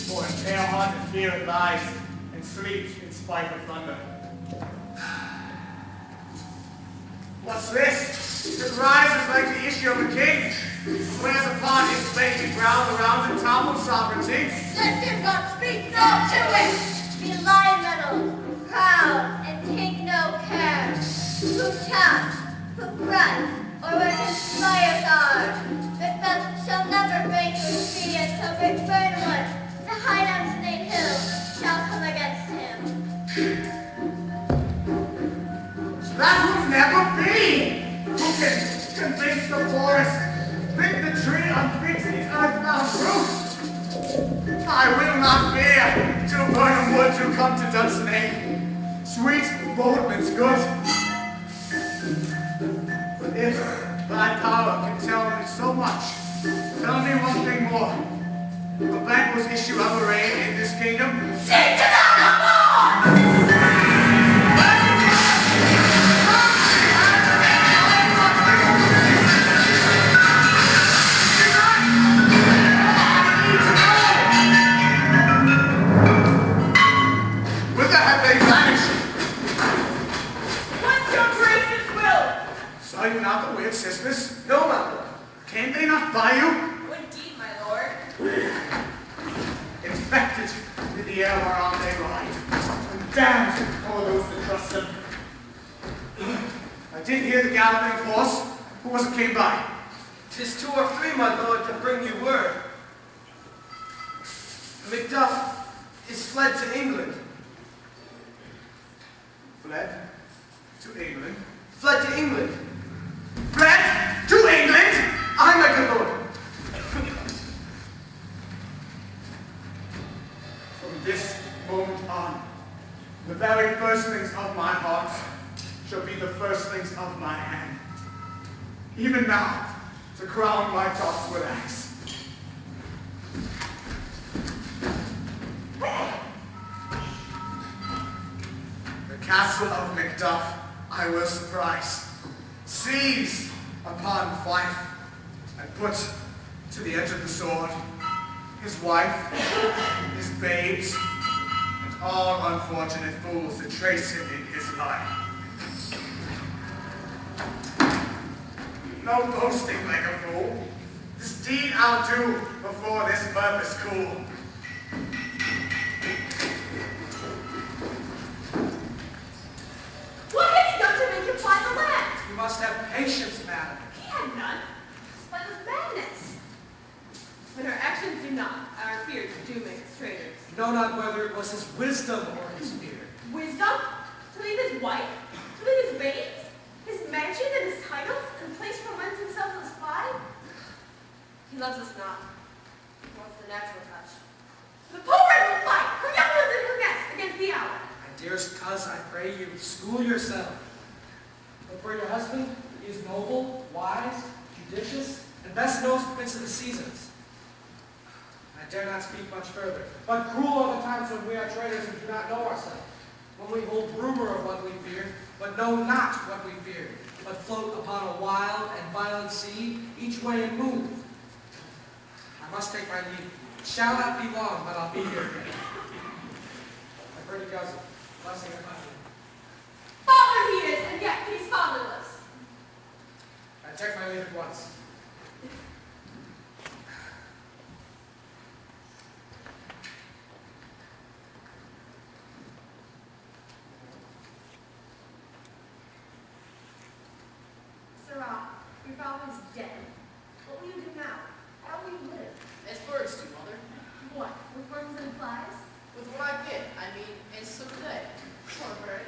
For in pale hearted fear it lies, and sleeps in spite of thunder. What's this? It rises like the issue of a king, swears upon his flaky ground around the toppled sovereignty. Let him not speak, no to it! Be lion-mettled, proud, and take no care. Who taps, who grunts, or where his flyers are. Macbeth shall never break or see until Rick Burnwood, the hide on Snake Hill, shall come against him. That will never be! Who can convince the forest, pick the tree, unfix its earthbound roots? I will not fear till Burnham Wood to come to Dunsinane. Sweet Whitman's good. But if thy power can tell me so much, tell me one thing more. The banquet's issue ever reign in this kingdom? Take to thou no more! Whither have they vanished? What's your grace's will? Saw you not the weird sisters? No, my lord. Came they not by you? Oh, indeed, my lord. Infected with the air whereon they ride, and damned all those that trust them. I did hear the galloping horse. Who was it came by? 'Tis 2 or 3, my lord, to bring you word. Macduff is fled to England. Fled to England. Fled to England. Fled to England? Aye, my good lord. From this moment on, the very first things of my heart shall be the first things of my hand. Even now, to crown my thoughts with axe. The castle of Macduff I will surprise, seize upon Fife, and put to the edge of the sword his wife, his babes, and all unfortunate fools that trace him in his life. No boasting like a fool. This deed I'll do before this purpose cool. What has he done to make you fly the land? You must have patience, madam. He had none. Spite was madness. When our actions do not, our fears do make us traitors. You know not whether it was his wisdom or his fear. Wisdom? To leave his wife? To leave his babes? His mansion and his titles? And place from whence himself was spy? He loves us not. He wants the natural touch. The poor red will fight, her young ones in her nest, against the hour. My dearest coz, I pray you, school yourself. But for your husband, he is noble, wise, judicious, and best knows the prince of the seasons. I dare not speak much further, but cruel are the times when we are traitors and do not know ourselves, when we hold rumor of what we fear, but know not what we fear, but float upon a wild and violent sea, each way and move. I must take my leave. It shall not be long, but I'll be here again. My pretty cousin, blessing upon you. Father he is, and yet he's fatherless. I take my leave at once. Sirrah, your father's dead. What will you do now? How will you live? As birds do, mother. What, with worms and flies? With what I get, I mean, and so do they. Poor bird.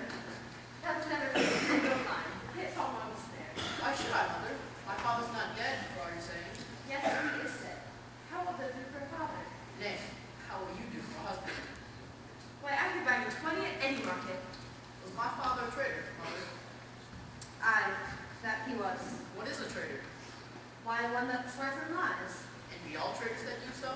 That's another reason to go fine. Hit all on the snare. Why should I, mother? My father's not dead, for all you're saying. Yes, he is dead. How will that do for a father? Nay, how will you do for a husband? Why, I could buy you 20 at any market. Was my father a traitor, mother? Aye, that he was. What is a traitor? Why, one that swears and lies. And be all traitors that do so?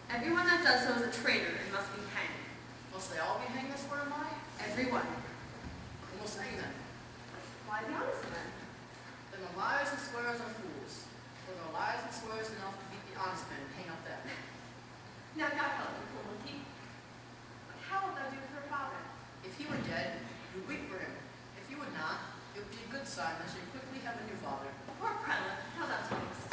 Everyone that does so is a traitor and must be hanged. Must they all be hanged, I swear, am I? Everyone. And we'll say then. Why the honest men? Then the liars and swearers are fools. For the liars and swearers enough to beat the honest men, hang up that. Now God help me, poor monkey. But how wilt thou do with her father? If he were dead, you'd weep for him. If he would not, it would be a good sign that you quickly have a new father. Poor prelate, how thou talkest.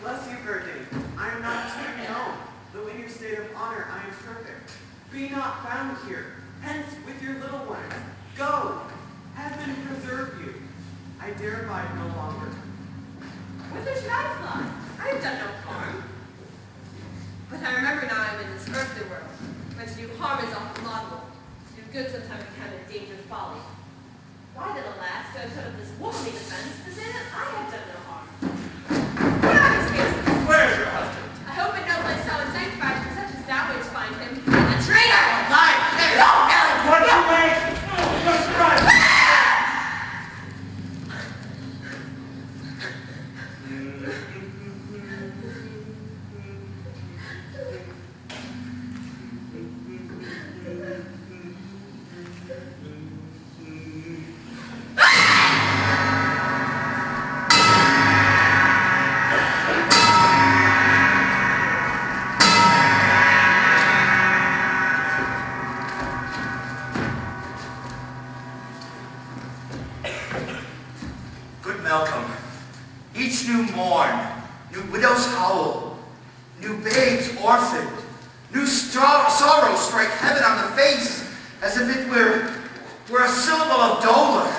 Bless you, Virgin. I am not to be known, though in your state of honor I am perfect. Be not found here. Hence with your little ones. Go. Heaven preserve you. I dare abide no longer. Whither should I fly? I have done no harm. But I remember now I am in this earthly world, where to do harm is often laudable. To do good sometimes become a dangerous folly. Why then, alas, do I put up this womanly defense to say that I have done no harm? What are these cases? Where is your husband? I hope in no place so unsanctified for such as thou wouldst find him. A traitor! Lie! No, Ellen! What you make? Just right! Good Malcolm, each new morn, new widow's howl, new babes orphaned, new sorrow strike heaven on the face, as if it were a syllable of dolor.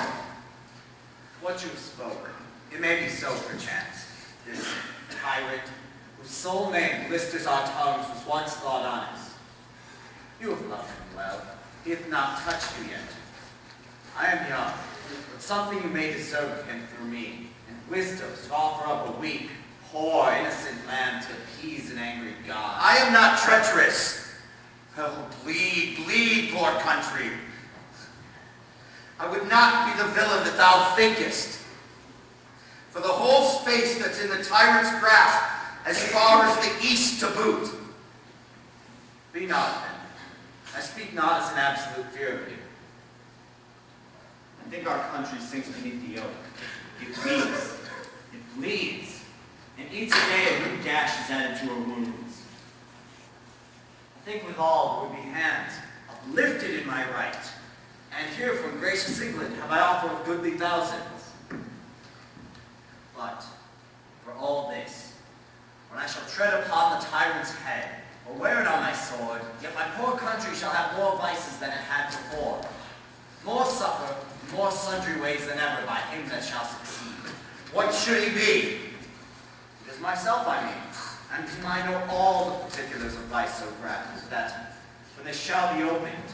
What you have spoken, it may be so perchance. This tyrant, whose sole name blisters our tongues, was once thought honest. You have loved him well. He hath not touched you yet. I am young, but something you may deserve of him through me, and wisdom to offer up a weak, poor, innocent lamb to appease an angry God. I am not treacherous. Oh, bleed, bleed, poor country. I would not be the villain that thou thinkest. For the whole space that's in the tyrant's grasp, as far as the east to boot. Be not then. I speak not as an absolute fear of you. I think our country sinks beneath the yoke. It bleeds. It bleeds. And each day a new gash is added to her wounds. I think withal there would be hands uplifted in my right. And here from gracious England have I offered of goodly thousands. But for all this, when I shall tread upon the tyrant's head, or wear it on my sword, yet my poor country shall have more vices than it had before. More suffer, more sundry ways than ever by him that shall succeed. What should he be? It is myself I mean, and whom I know all the particulars of vice so grand, that when they shall be opened,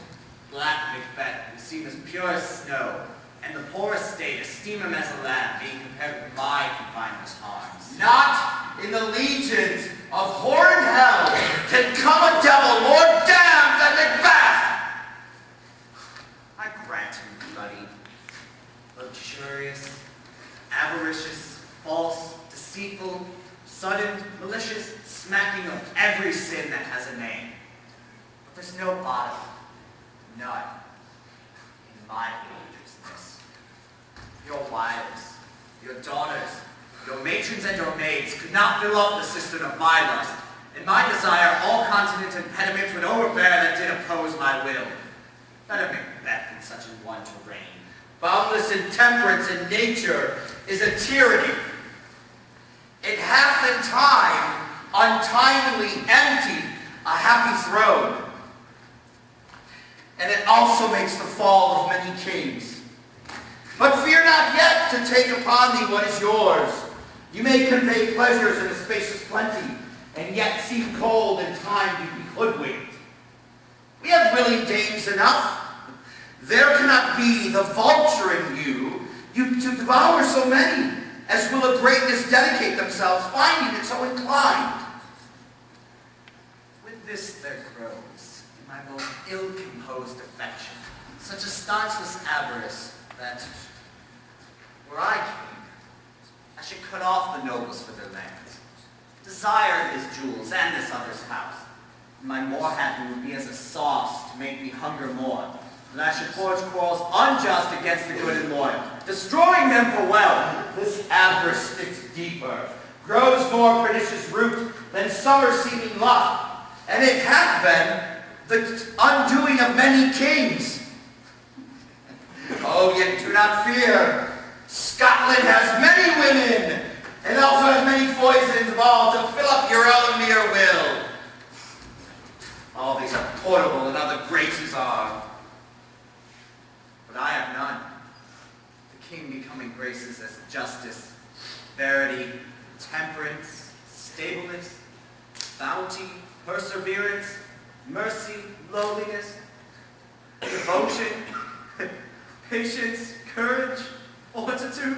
black Macbeth will seem as pure as snow, and the poor estate esteem him as a lamb, being compared with my confinement harms. Not in the legions of horrid hell can come a devil more damned than Macbeth! I grant him bloody, luxurious, avaricious, false, deceitful, sudden, malicious, smacking of every sin that has a name. But there's no bottom, none, in my dangerousness. Your wives, your daughters, your matrons and your maids could not fill up the cistern of my lust, and my desire all continent impediments would overbear that did oppose my will. Better Macbeth than such an one to reign. Boundless intemperance in nature is a tyranny. It hath in time untimely emptied a happy throne. And it also makes the fall of many kings. But fear not yet to take upon thee what is yours. You may convey pleasures in a spacious plenty, and yet seem cold in time to be hoodwinked. We have willing dames enough. There cannot be the vulture in you to devour so many, as will a greatness dedicate themselves, finding it so inclined. With this there grows, in my most ill-composed affection, such a staunchless avarice that, were I king, I should cut off the nobles for their lands, desire his jewels and this other's house, My more happy would be as a sauce to make me hunger more, that I should forge quarrels unjust against the good and loyal, destroying them for well. This amber sticks deeper, grows more pernicious root than summer-seeming lust, and it hath been the undoing of many kings. Oh, yet do not fear. Scotland has many women, and also has many poisons of all to fill up your Elamere will. All these are portable, and other graces are. But I have none. The king becoming graces as justice, verity, temperance, stableness, bounty, perseverance, mercy, lowliness, devotion, patience, courage, fortitude.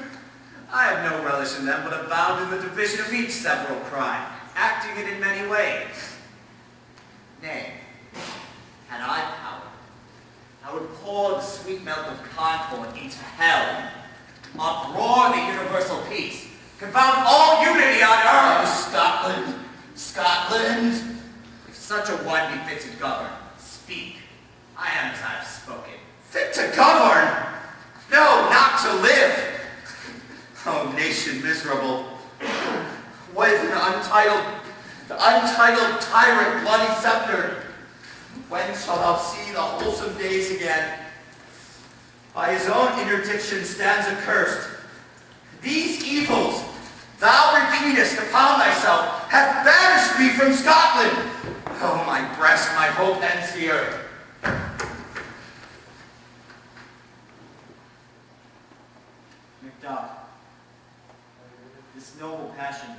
I have no relish in them, but abound in the division of each several crime, acting it in many ways. Nay, had I power, I would pour the sweet milk of concord into hell, uproar the universal peace, confound all unity on earth. Oh, Scotland, Scotland! If such a one be fit to govern, speak. I am as I have spoken. Fit to govern? No, not to live. Oh, nation miserable, with an untitled tyrant, bloody scepter, when shalt thou see the wholesome days again? By his own interdiction stands accursed. These evils thou repeatest upon thyself have banished me from Scotland. Oh, my breast, my hope ends here. Macduff, this noble passion,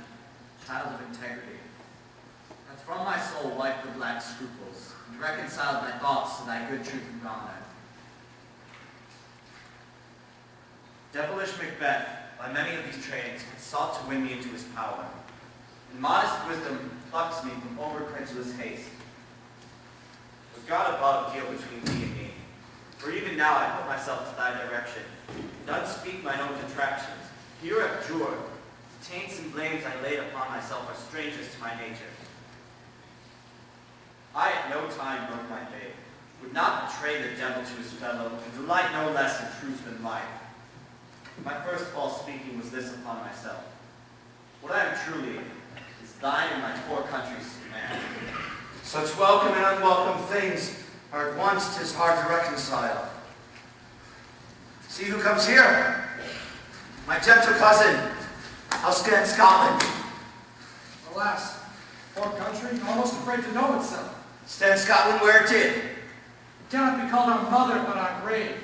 child of integrity, hath from my soul wiped the black scruples, and reconciled my thoughts to thy good truth and honor. Devilish Macbeth, by many of these trainings, hath sought to win me into his power, and modest wisdom plucks me from over-credulous haste. But God above deal between thee and me, for even now I put myself to thy direction, and unspeak mine own detractions. Here abjure, the taints and blames I laid upon myself are strangers to my nature. I at no time broke my faith, would not betray the devil to his fellow, and delight no less in truth than life. My first false speaking was this upon myself. What I am truly is thine and my poor country's man. Such welcome and unwelcome things are at once 'tis hard to reconcile. See who comes here. My gentle cousin, how stands Scotland? Alas, poor country, almost afraid to know itself. Stand Scotland where it did. It cannot be called our mother, but our grave,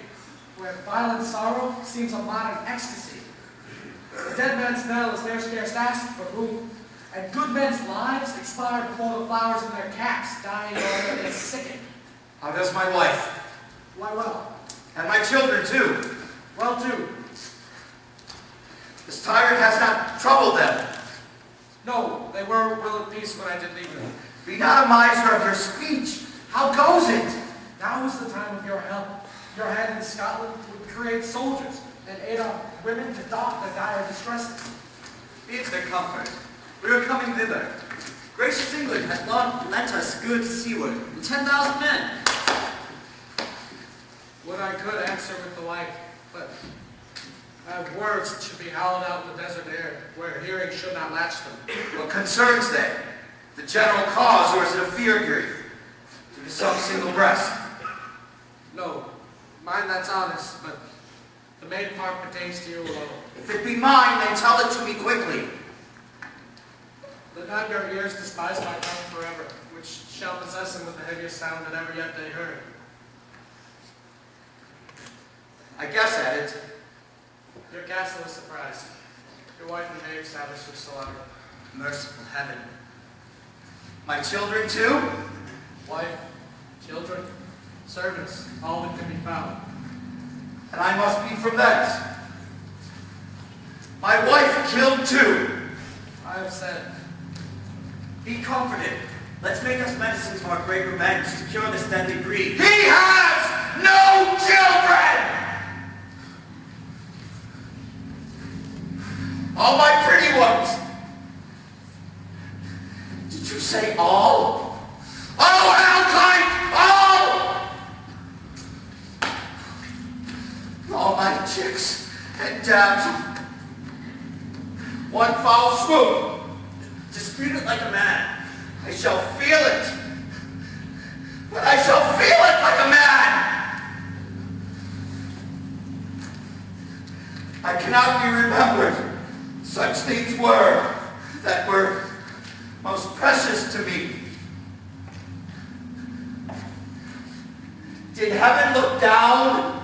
where violent sorrow seems a modern ecstasy. The dead man's knell is there scarce asked for whom, and good men's lives expire before the flowers in their caps, dying or they sicken. How does my wife? Why, well. And my children too. Well, too. This tyrant has not troubled them. No, they were well at peace when I did leave them. Be not a miser of your speech. How goes it? Now is the time of your help. Your hand in Scotland would create soldiers and aid our women to dock their dire distresses. Be it their comfort. We are coming thither. Gracious England hath long lent us good seaward, and 10,000 men. Would I could answer with the like, but I have words that should be howled out in the desert air, where hearing should not latch them. What concerns they? The general cause, or is it a fear grief? To some single breast? No, mine that's honest, but the main part pertains to you alone. If it be mine, then tell it to me quickly. Let not your ears despise my tongue forever, which shall possess them with the heaviest sound that ever yet they heard. I guess at it. Your castle is surprised. Your wife and maid established with slaughter. Merciful heaven. My children too? Wife, children, servants, all that can be found. And I must be from thence. My wife killed too. I have said. Be comforted. Let's make us medicine to our great revenge to cure this deadly grief. He has no children! All my pretty ones. Did you say all? Oh, Alkite! Oh! All my chicks and dabs. One foul swoop. Dispute it like a man. I shall feel it. But I shall feel it like a man. I cannot be remembered. Such things were that were most precious to me. Did heaven look down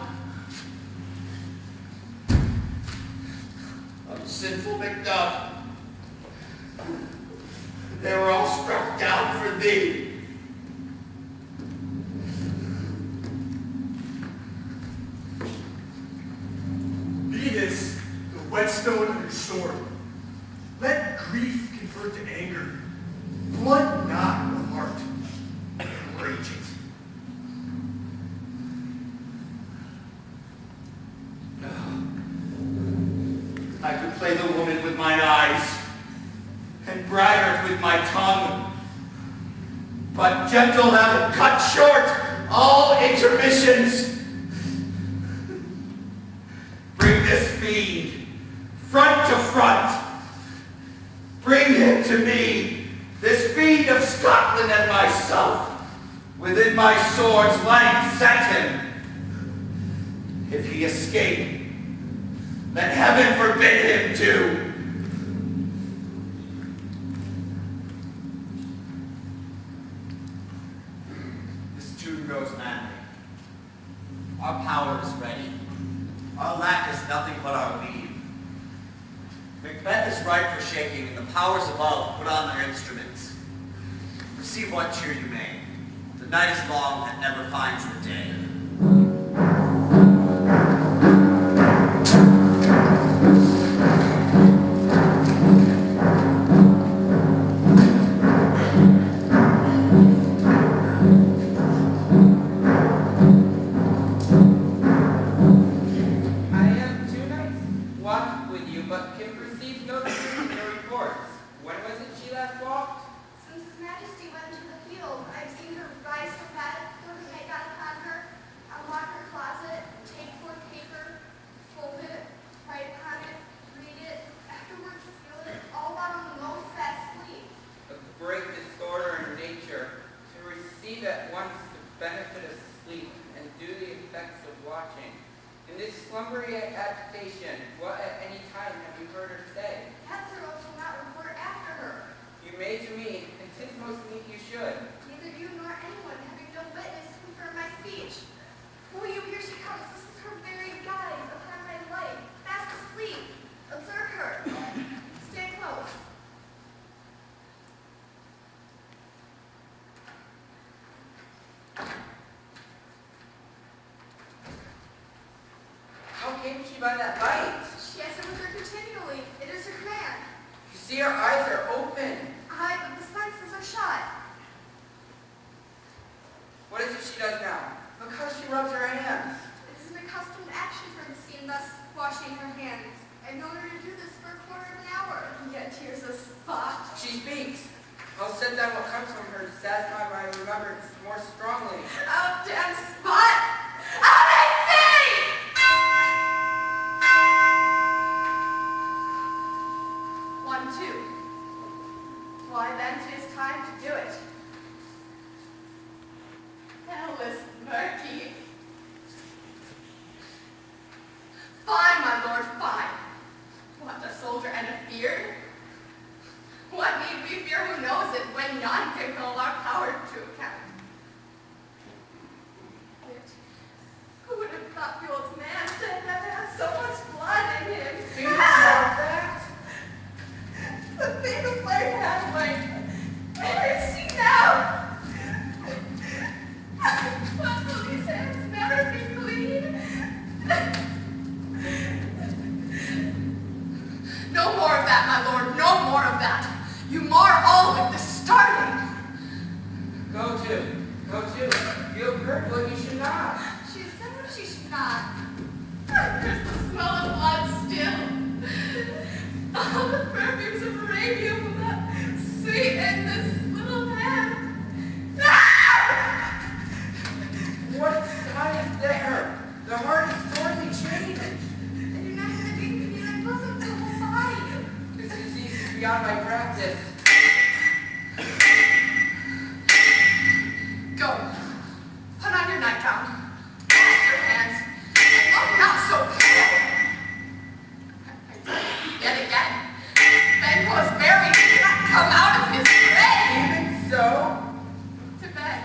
on sinful Macbeth? They were all struck down for thee. Be this the whetstone of your sword. Let grief convert to anger. Blunt not the heart. Rage it. I could play the woman with mine eyes and braggart with my tongue, but gentle have cut short all intermissions. Bring this fiend front to front. Bring him to me, this fiend of Scotland and myself. Within my sword's length set him. If he escape, then heaven forbid him to. This tune grows manly. Our power is ready. Our lack is nothing but our leave. Macbeth is ripe for shaking, and the powers above put on their instruments. Receive what cheer you may. The night is long that never finds the day. I am 2 nights walked with you, but can perceive no truth in your reports. When was it she last walked? Since His Majesty went to the field, I've seen her rise from bed, put her makeup on her, unlock her closet, take forth paper, fold it, write upon it, read it, afterwards feel it, all while in the most fast sleep. A great disorder in nature, to receive at once the benefit of sleep and do the effects of watching. In this slumbery agitation, what at any time have you heard her say? Hensel shall not report after her. You may to me, and 'tis most meet you should. Neither you nor anyone having no witness to confirm my speech. Oh, you, here she comes. This is her very guise upon my life. Fast asleep. Observe her. Stay close. How came she by that light? She has it with her continually. It is her command. You see her eyes are open. Aye, but the senses are shut. What is it she does now? Look how she rubs her hands. It is an accustomed action for her to see thus washing her hands. I've known her to do this for a quarter of an hour, and yet tears a spot. She speaks. I'll set down what comes from her to satisfy my remembrance more strongly. Oh, damn spot! Out I see! One, two. Why then 'tis time to do it. Hell is murky. Fine, my lord, fine. What, a soldier and a beard? What need we fear who knows it when none can call our power to account? Yet, who would have thought the old man to have had so much blood in him? Do you know that? The fatal flame handling. Where is she now? What will these hands never be clean? No more of that, my lord, no more of that. You mar all with the starting. Go to. You have heard what you should not. She said what she should not. There's the smell of blood still. All the perfumes of Arabia will not sweeten this little hand. Ah! beyond my practice. Go. Put on your nightgown. Wash your hands. And look not so pale. Yet again. Ben was buried. He cannot come out of his grave. Even so, To bed.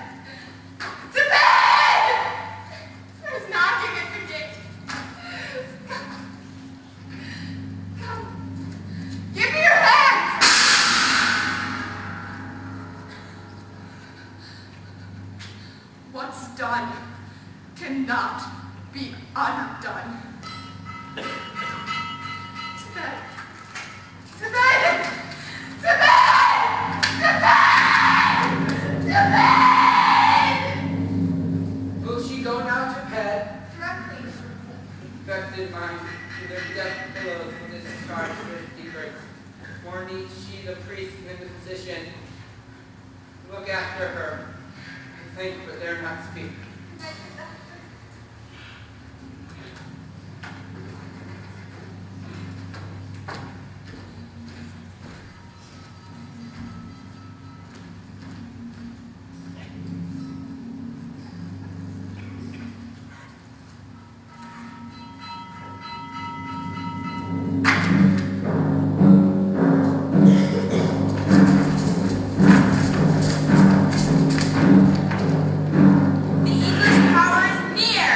To bed! There's knocking at the gate. Come. Give me your hand! What's done cannot be undone. To bed. To bed! To bed! To bed! To bed! will she go now to bed? Directly. Infected mind, to their death pillows when discharged with secrets. More needs she the priest and the physician. Look after her, and think but dare not speak. The English power is near,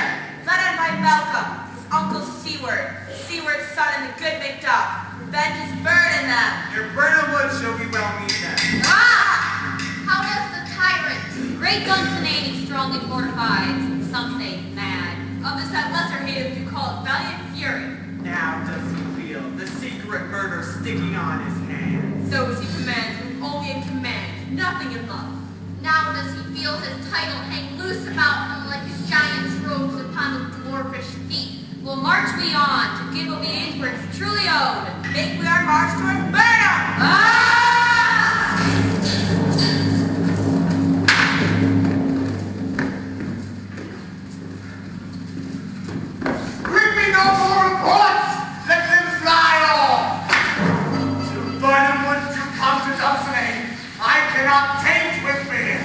led on by Malcolm, his uncle Seward's son and the good Macduff. Revenge is burning them. Your burning wood shall be well meet then. Ah! How does the tyrant? Great guns Canadian, strongly fortified. Some say mad. Others that lesser hated do call it valiant fury. Now does he feel the secret murder sticking on his hand. So is he commands, with only in command, nothing in love. Now does he feel his title hang loose about him like his giant's robes upon the dwarfish feet? Will march we on to give obedience where it's truly owed. Make we our march toward Burnham! Ah! Bring me no more reports! Let them fly off! To Burnham would to come to Dunsinane, I cannot taint with fear.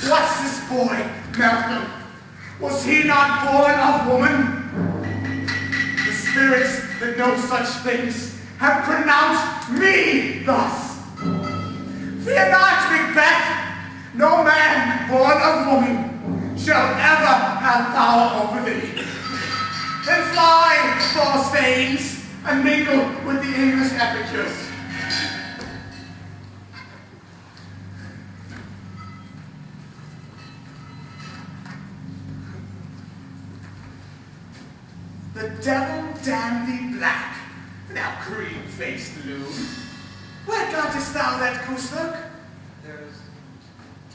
What's this boy, Malcolm? Was he not born of woman? The spirits that know such things have pronounced me thus. Fear not, Macbeth. No man born of woman shall ever have power over thee. Then fly, false stains, and mingle with the English epicures. The devil damn thee black, thou cream-faced loon. Where gottest thou that goose look? There's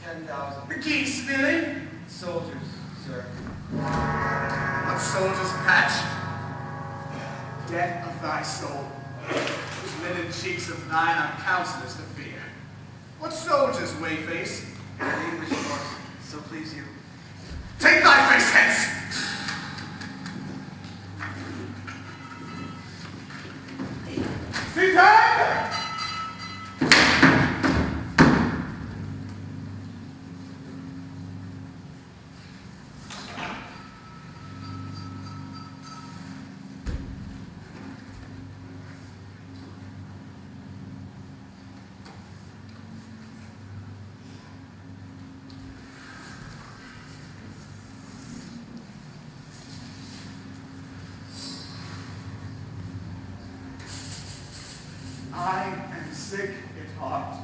10,000 The geese stealing? soldiers, sir. What soldier's patch? Death of thy soul, whose lidded cheeks of thine are counselors to fear. What soldier's wayface? An English horse, so please you. Take thy face hence! Seated! I am sick at heart.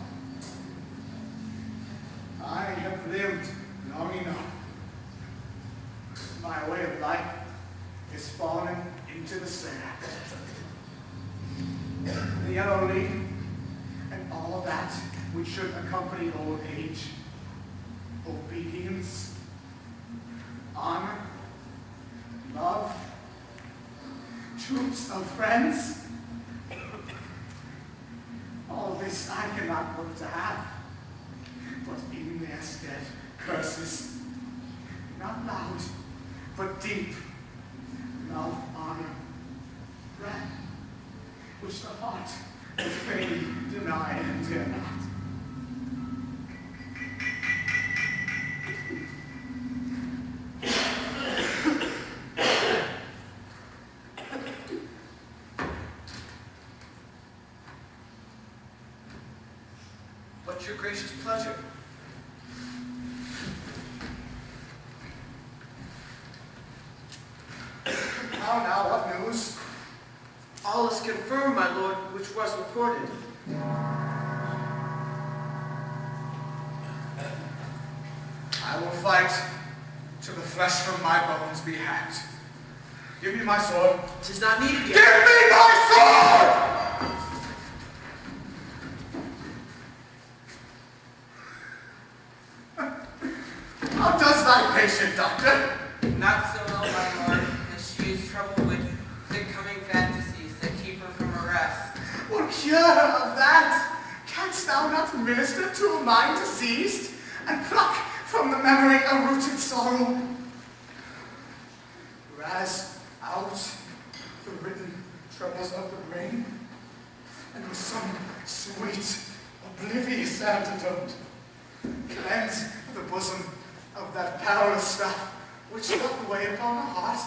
I have lived long enough. My way of life is fallen into the sand. The yellow leaf and all that which should accompany old age, obedience, honor, love, troops of friends. All this I cannot look to have, but in their stead curses, not loud, but deep. Love, honor, breath, which the heart will fain deny and dare not. What's your gracious pleasure? How now, what news? All is confirmed, my lord, which was reported. I will fight till the flesh from my bones be hacked. Give me my sword. 'Tis not needed yet. Give me my sword! How does thy patient, doctor? Not so well, my lord, as she is troubled with the coming fantasies that keep her from her rest. What cure of that? Canst thou not minister to a mind diseased, and pluck from the memory a rooted sorrow? Razz out the written troubles of the brain, and with some sweet, oblivious antidote, cleanse the bosom of that powerless stuff which doth weigh upon the heart.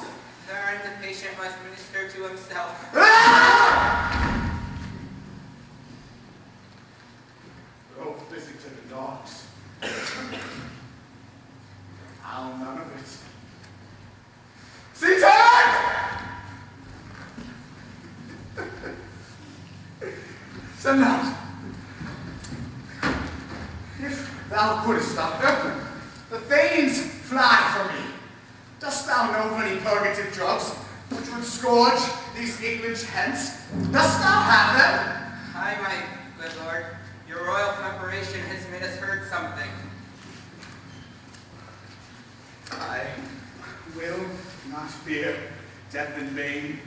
Therein the patient must minister to himself. Throw physic to the dogs. I'll none of it. Seated! Send out. If thou couldst, doctor, the thanes fly from me. Dost thou know of any purgative drugs which would scourge these English hence? Dost thou have them? Aye, my good lord, your royal preparation has made us heard something. I will not fear death in vain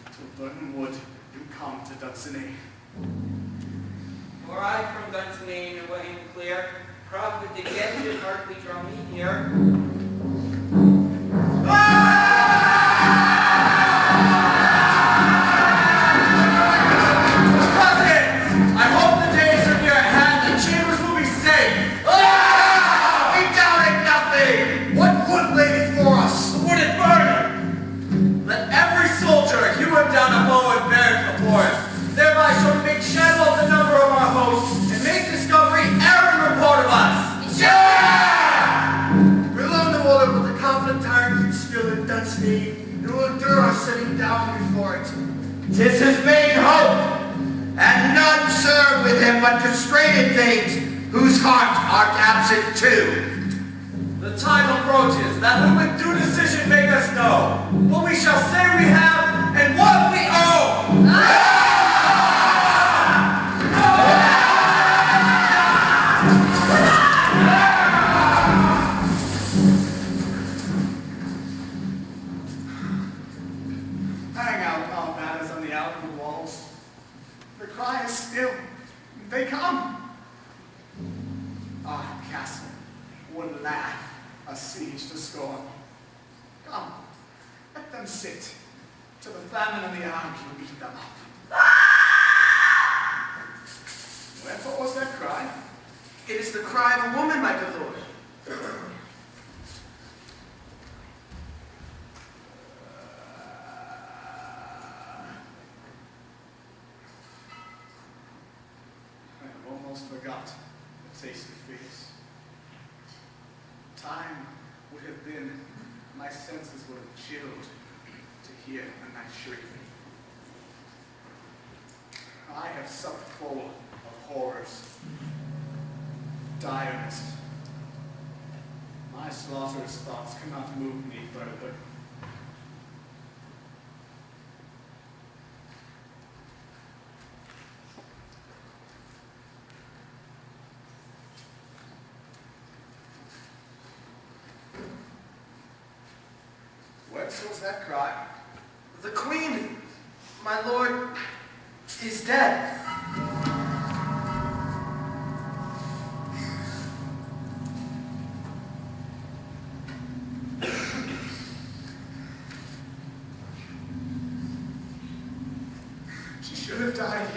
till Burton Wood do come to Dunsinane. Were I from Dunsinane and William Clear, Prophet the Get should hardly draw me here. Tis his main hope, and none serve with him but constrained things whose hearts art absent too. The time approaches that who with due decision make us know what we shall say we have and what we owe. Hang out all banners on the outward walls. The cry is still. They come. Our castle would laugh a siege to scorn. Come, let them sit till the famine and the arm can beat them up. Wherefore was that cry? It is the cry of a woman, my good lord. I have almost forgot the taste of fears. Time would have been, my senses would have chilled to hear a night shriek. I have supped full of horrors, direness. My slaughterous thoughts cannot move me further. Whence was that cry? The queen, my lord, is dead.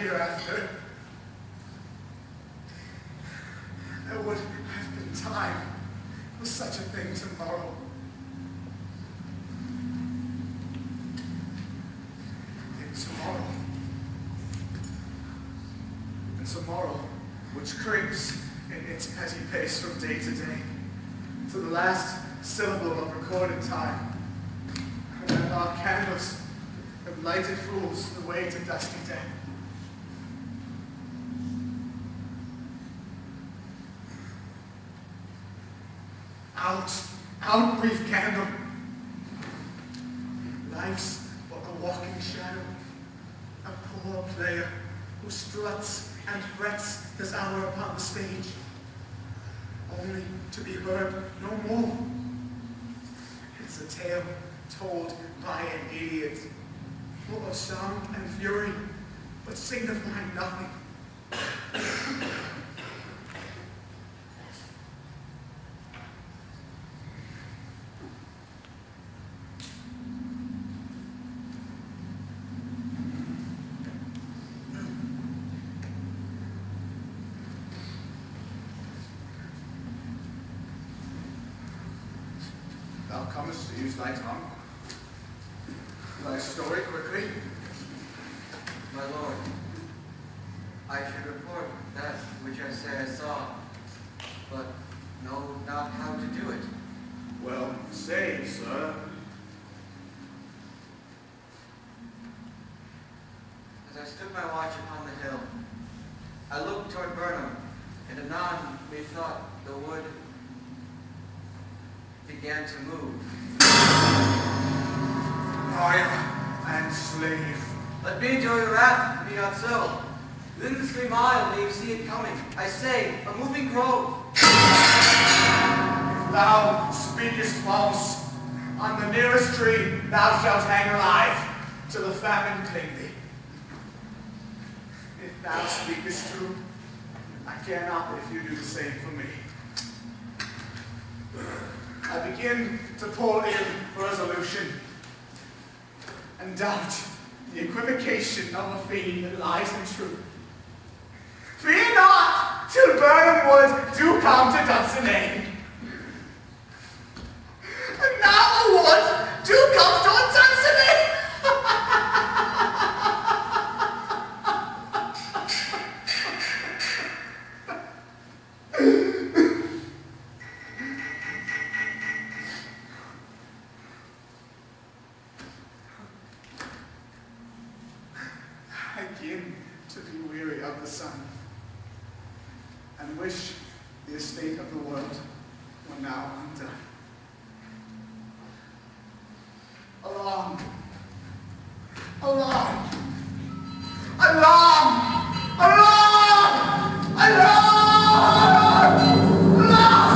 hereafter. There would have been time for such a thing tomorrow. And tomorrow, which creeps in its petty pace from day to day, to the last syllable of recorded time, and our candles have lighted fools the way to dusty death. Out, brief candle. Life's but a walking shadow, a poor player who struts and frets his hour upon the stage, only to be heard no more. It's a tale told by an idiot, full of song and fury, but signifying nothing. Thou comest to use thy tongue, thy story quickly. My lord, I should report that which I say I saw, but know not how to do it. Well, say, sir. As I stood my watch upon the hill, I looked toward Burnham, and anon methought the wood began to move. Liar and slave. Let me endure your wrath, be not so. Within the 3 mile may you see it coming. I say, a moving grove. If thou speakest false, on the nearest tree thou shalt hang alive, till the famine claim thee. If thou speakest true, I care not if you do the same for me. I begin to pull in resolution, and doubt the equivocation of a fiend that lies in truth. Fear not till Burnham Wood do come to Dunsinane. And now the wood do come to Dunsinane. I begin to be weary of the sun, and wish the estate of the world were now undone. Along, along, along, along, along, along.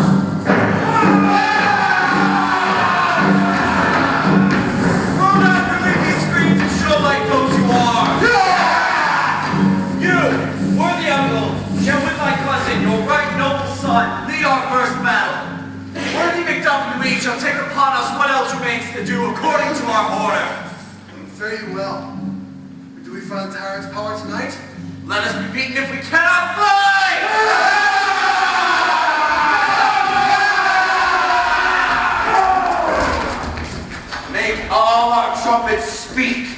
Run after me, these screams, and show like those you are. You, worthy uncle, shall with my cousin, your right noble son, lead our first battle. Worthy Macduff and we shall take upon us what else remains to do according to our order. Very well. Do we find the tyrant's power tonight? Let us be beaten if we cannot fight! Make all our trumpets speak.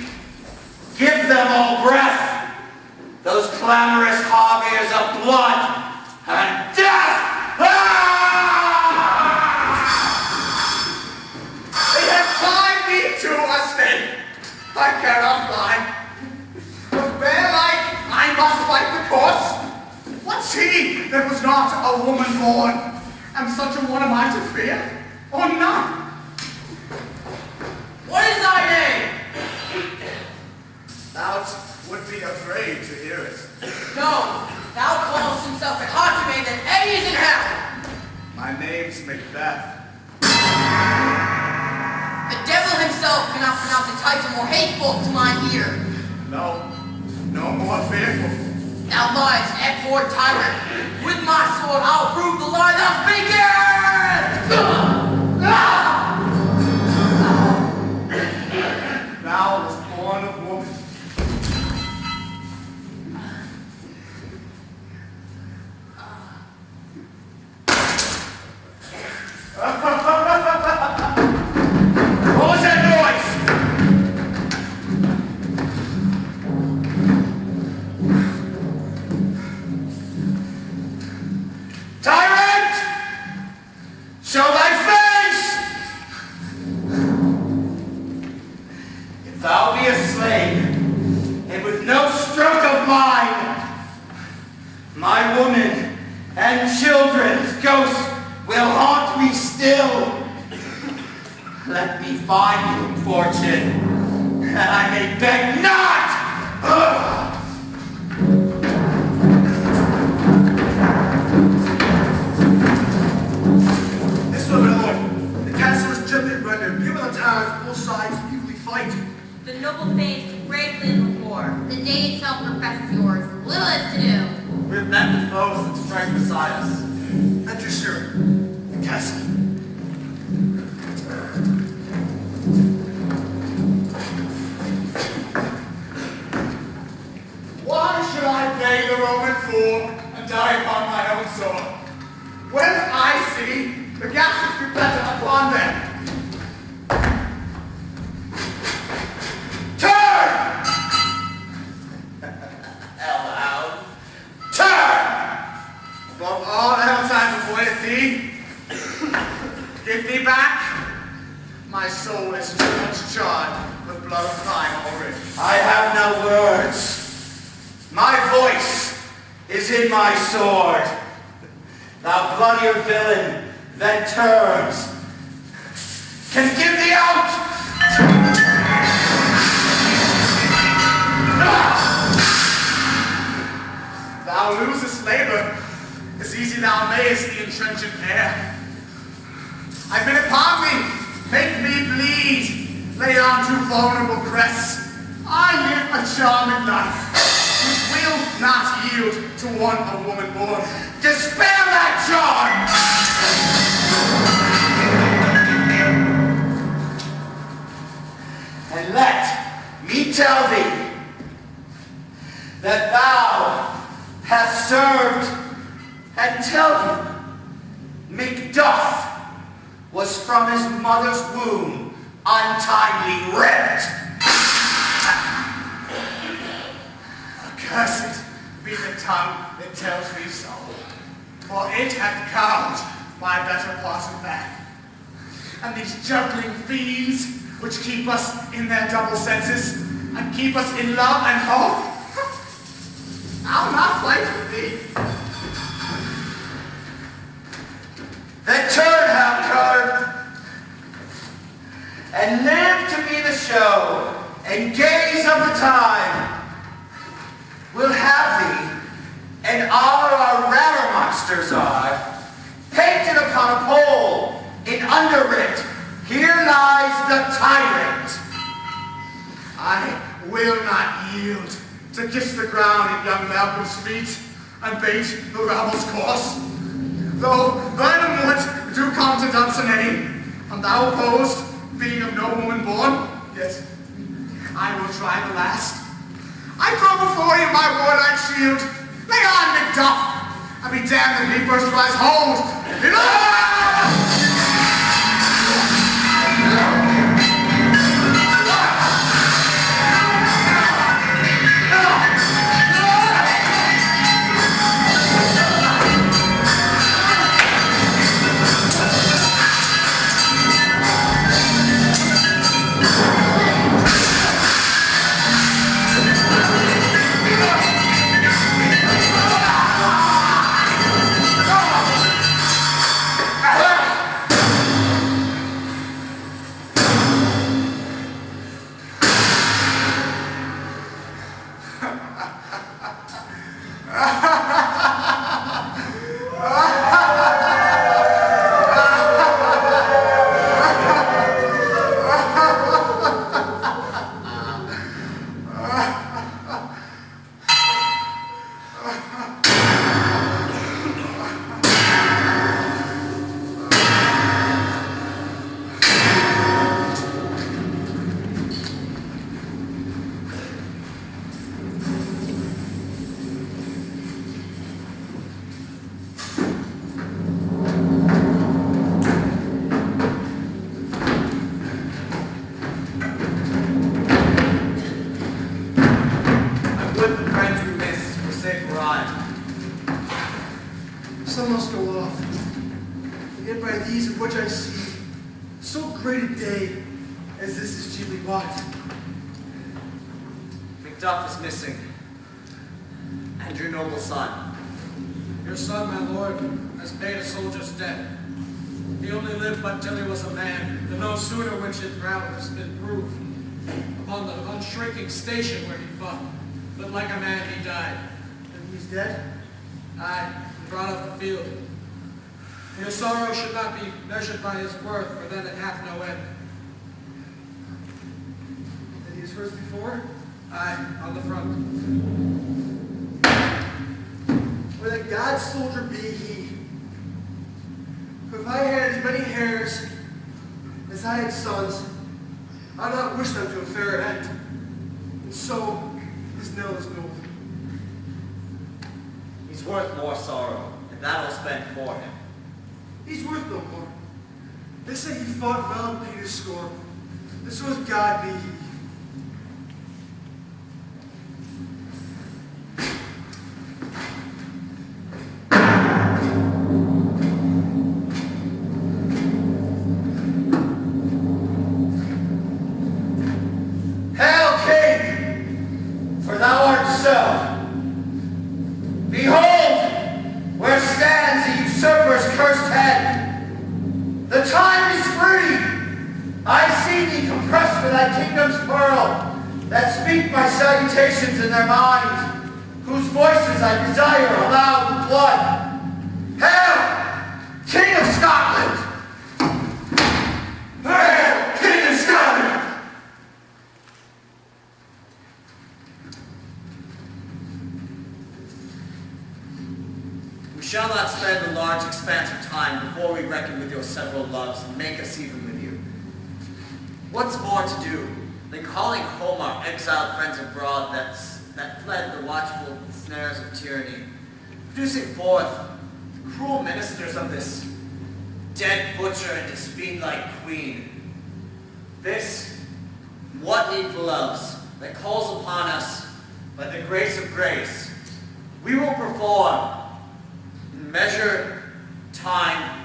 Give them all breath. Those clamorous harbiers of blood and death! They have tied me to a stake. I cannot fly. But bear-like, I must fight the course. What's he that was not a woman born? Am such a one am I to fear, or none? What is thy name? Thou would be afraid to hear it. No, thou callest himself a hotter man than any is in hell. My name's Macbeth. The devil himself cannot pronounce a title more hateful to mine ear. No more fearful. Thou liest, abhorred tyrant. With my sword, I'll prove the lie thou speakest! Thou was born of woman. flame, and with no stroke of mine, my woman and children's ghosts will haunt me still. Let me find you, fortune, that I may beg not! This way, my lord. The castle is gently rendered. Given the towns, both sides equally fight. The noble faith bravely in the war. The day itself represses yours. Little is to do. We have met the foes that strike beside us. Enter, sir. The castle. Why should I pay the Roman fool and die upon my own sword? When I see the gashes be better upon them. Turn! Hellhound, turn! Above all else I avoided thee. Give thee back. My soul is too much charred with blood of crime already. I have no words. My voice is in my sword. Thou bloodier villain, then turns. Can give thee out! Thou losest labor, as easy thou mayest the entrenching air. I've been upon me, make me bleed, lay on two vulnerable crests. I live a charming life, which will not yield to one a woman born. Dispel that charm! And let me tell thee that thou hast served and tell you Macbeth was from his mother's womb untimely ripped. Accursed be the tongue that tells me so, for it hath cowed my better part of back. And these juggling fiends, which keep us in their double senses, and keep us in love and hope, I'll not fight with thee. Then turn, Hellcard, and live to be the show, and gaze of the time. We'll have thee, and all our rarer monsters are, painted upon a pole, in underwrit, here lies the tyrant. I will not yield to kiss the ground at young Malcolm's feet, and bait the rabble's course. Though thine would do come to Dunsinane, and thou opposed, being of no woman born, yet I will try the last. I throw before you my warlike shield. Lay on, Macduff, and be damned if he first tries hold. Some must go off. And yet by these of which I see, so great a day as this is chiefly bought. Macduff is missing. And your noble son. Your son, my lord, has paid a soldier's debt. He only lived but till he was a man, and no sooner which his prowess been proved upon the unshrinking station where he fought, but like a man he died. And he's dead? Aye, brought off the field. Your sorrow should not be measured by his worth, for then it hath no end. And he was first before? Aye, on the front. Where the God soldier be he. For if I had as many hairs as I had sons, I'd not wish them to a fairer end. And so his knell is gold. He's worth more sorrow, and that'll spend for him. He's worth no more. They say he fought well and paid his score. And so with God be he. Hail, King, for thou art so. Behold, where stands the usurper's cursed head. The time is free. I see thee compressed for thy kingdom's pearl, that speak my salutations in their mind, whose voices I desire aloud with blood. Hail, King of Scotland! Hail, King of Scotland! We shall not spend a large expanse of time before we reckon with your several loves and make us even with you. What's more to do than calling home our exiled friends abroad that fled the watchful snares of tyranny, producing forth the cruel ministers of this dead butcher and his fiend-like queen. This, what needful loves that calls upon us by the grace of grace, we will perform in measure, time,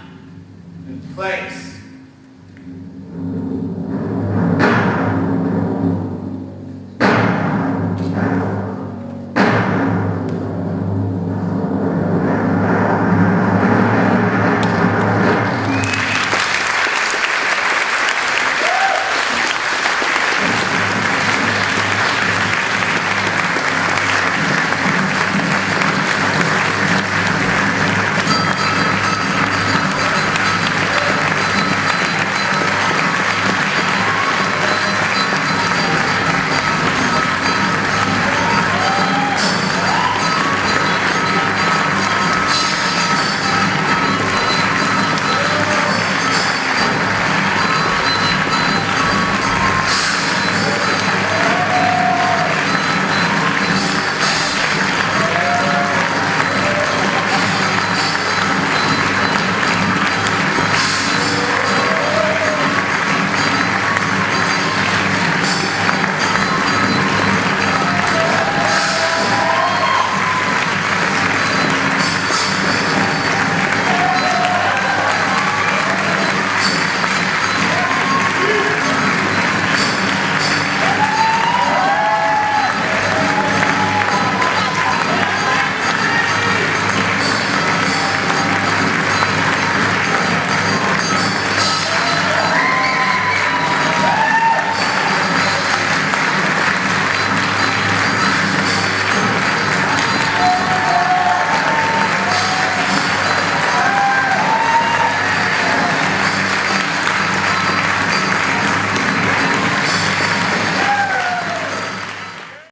and place.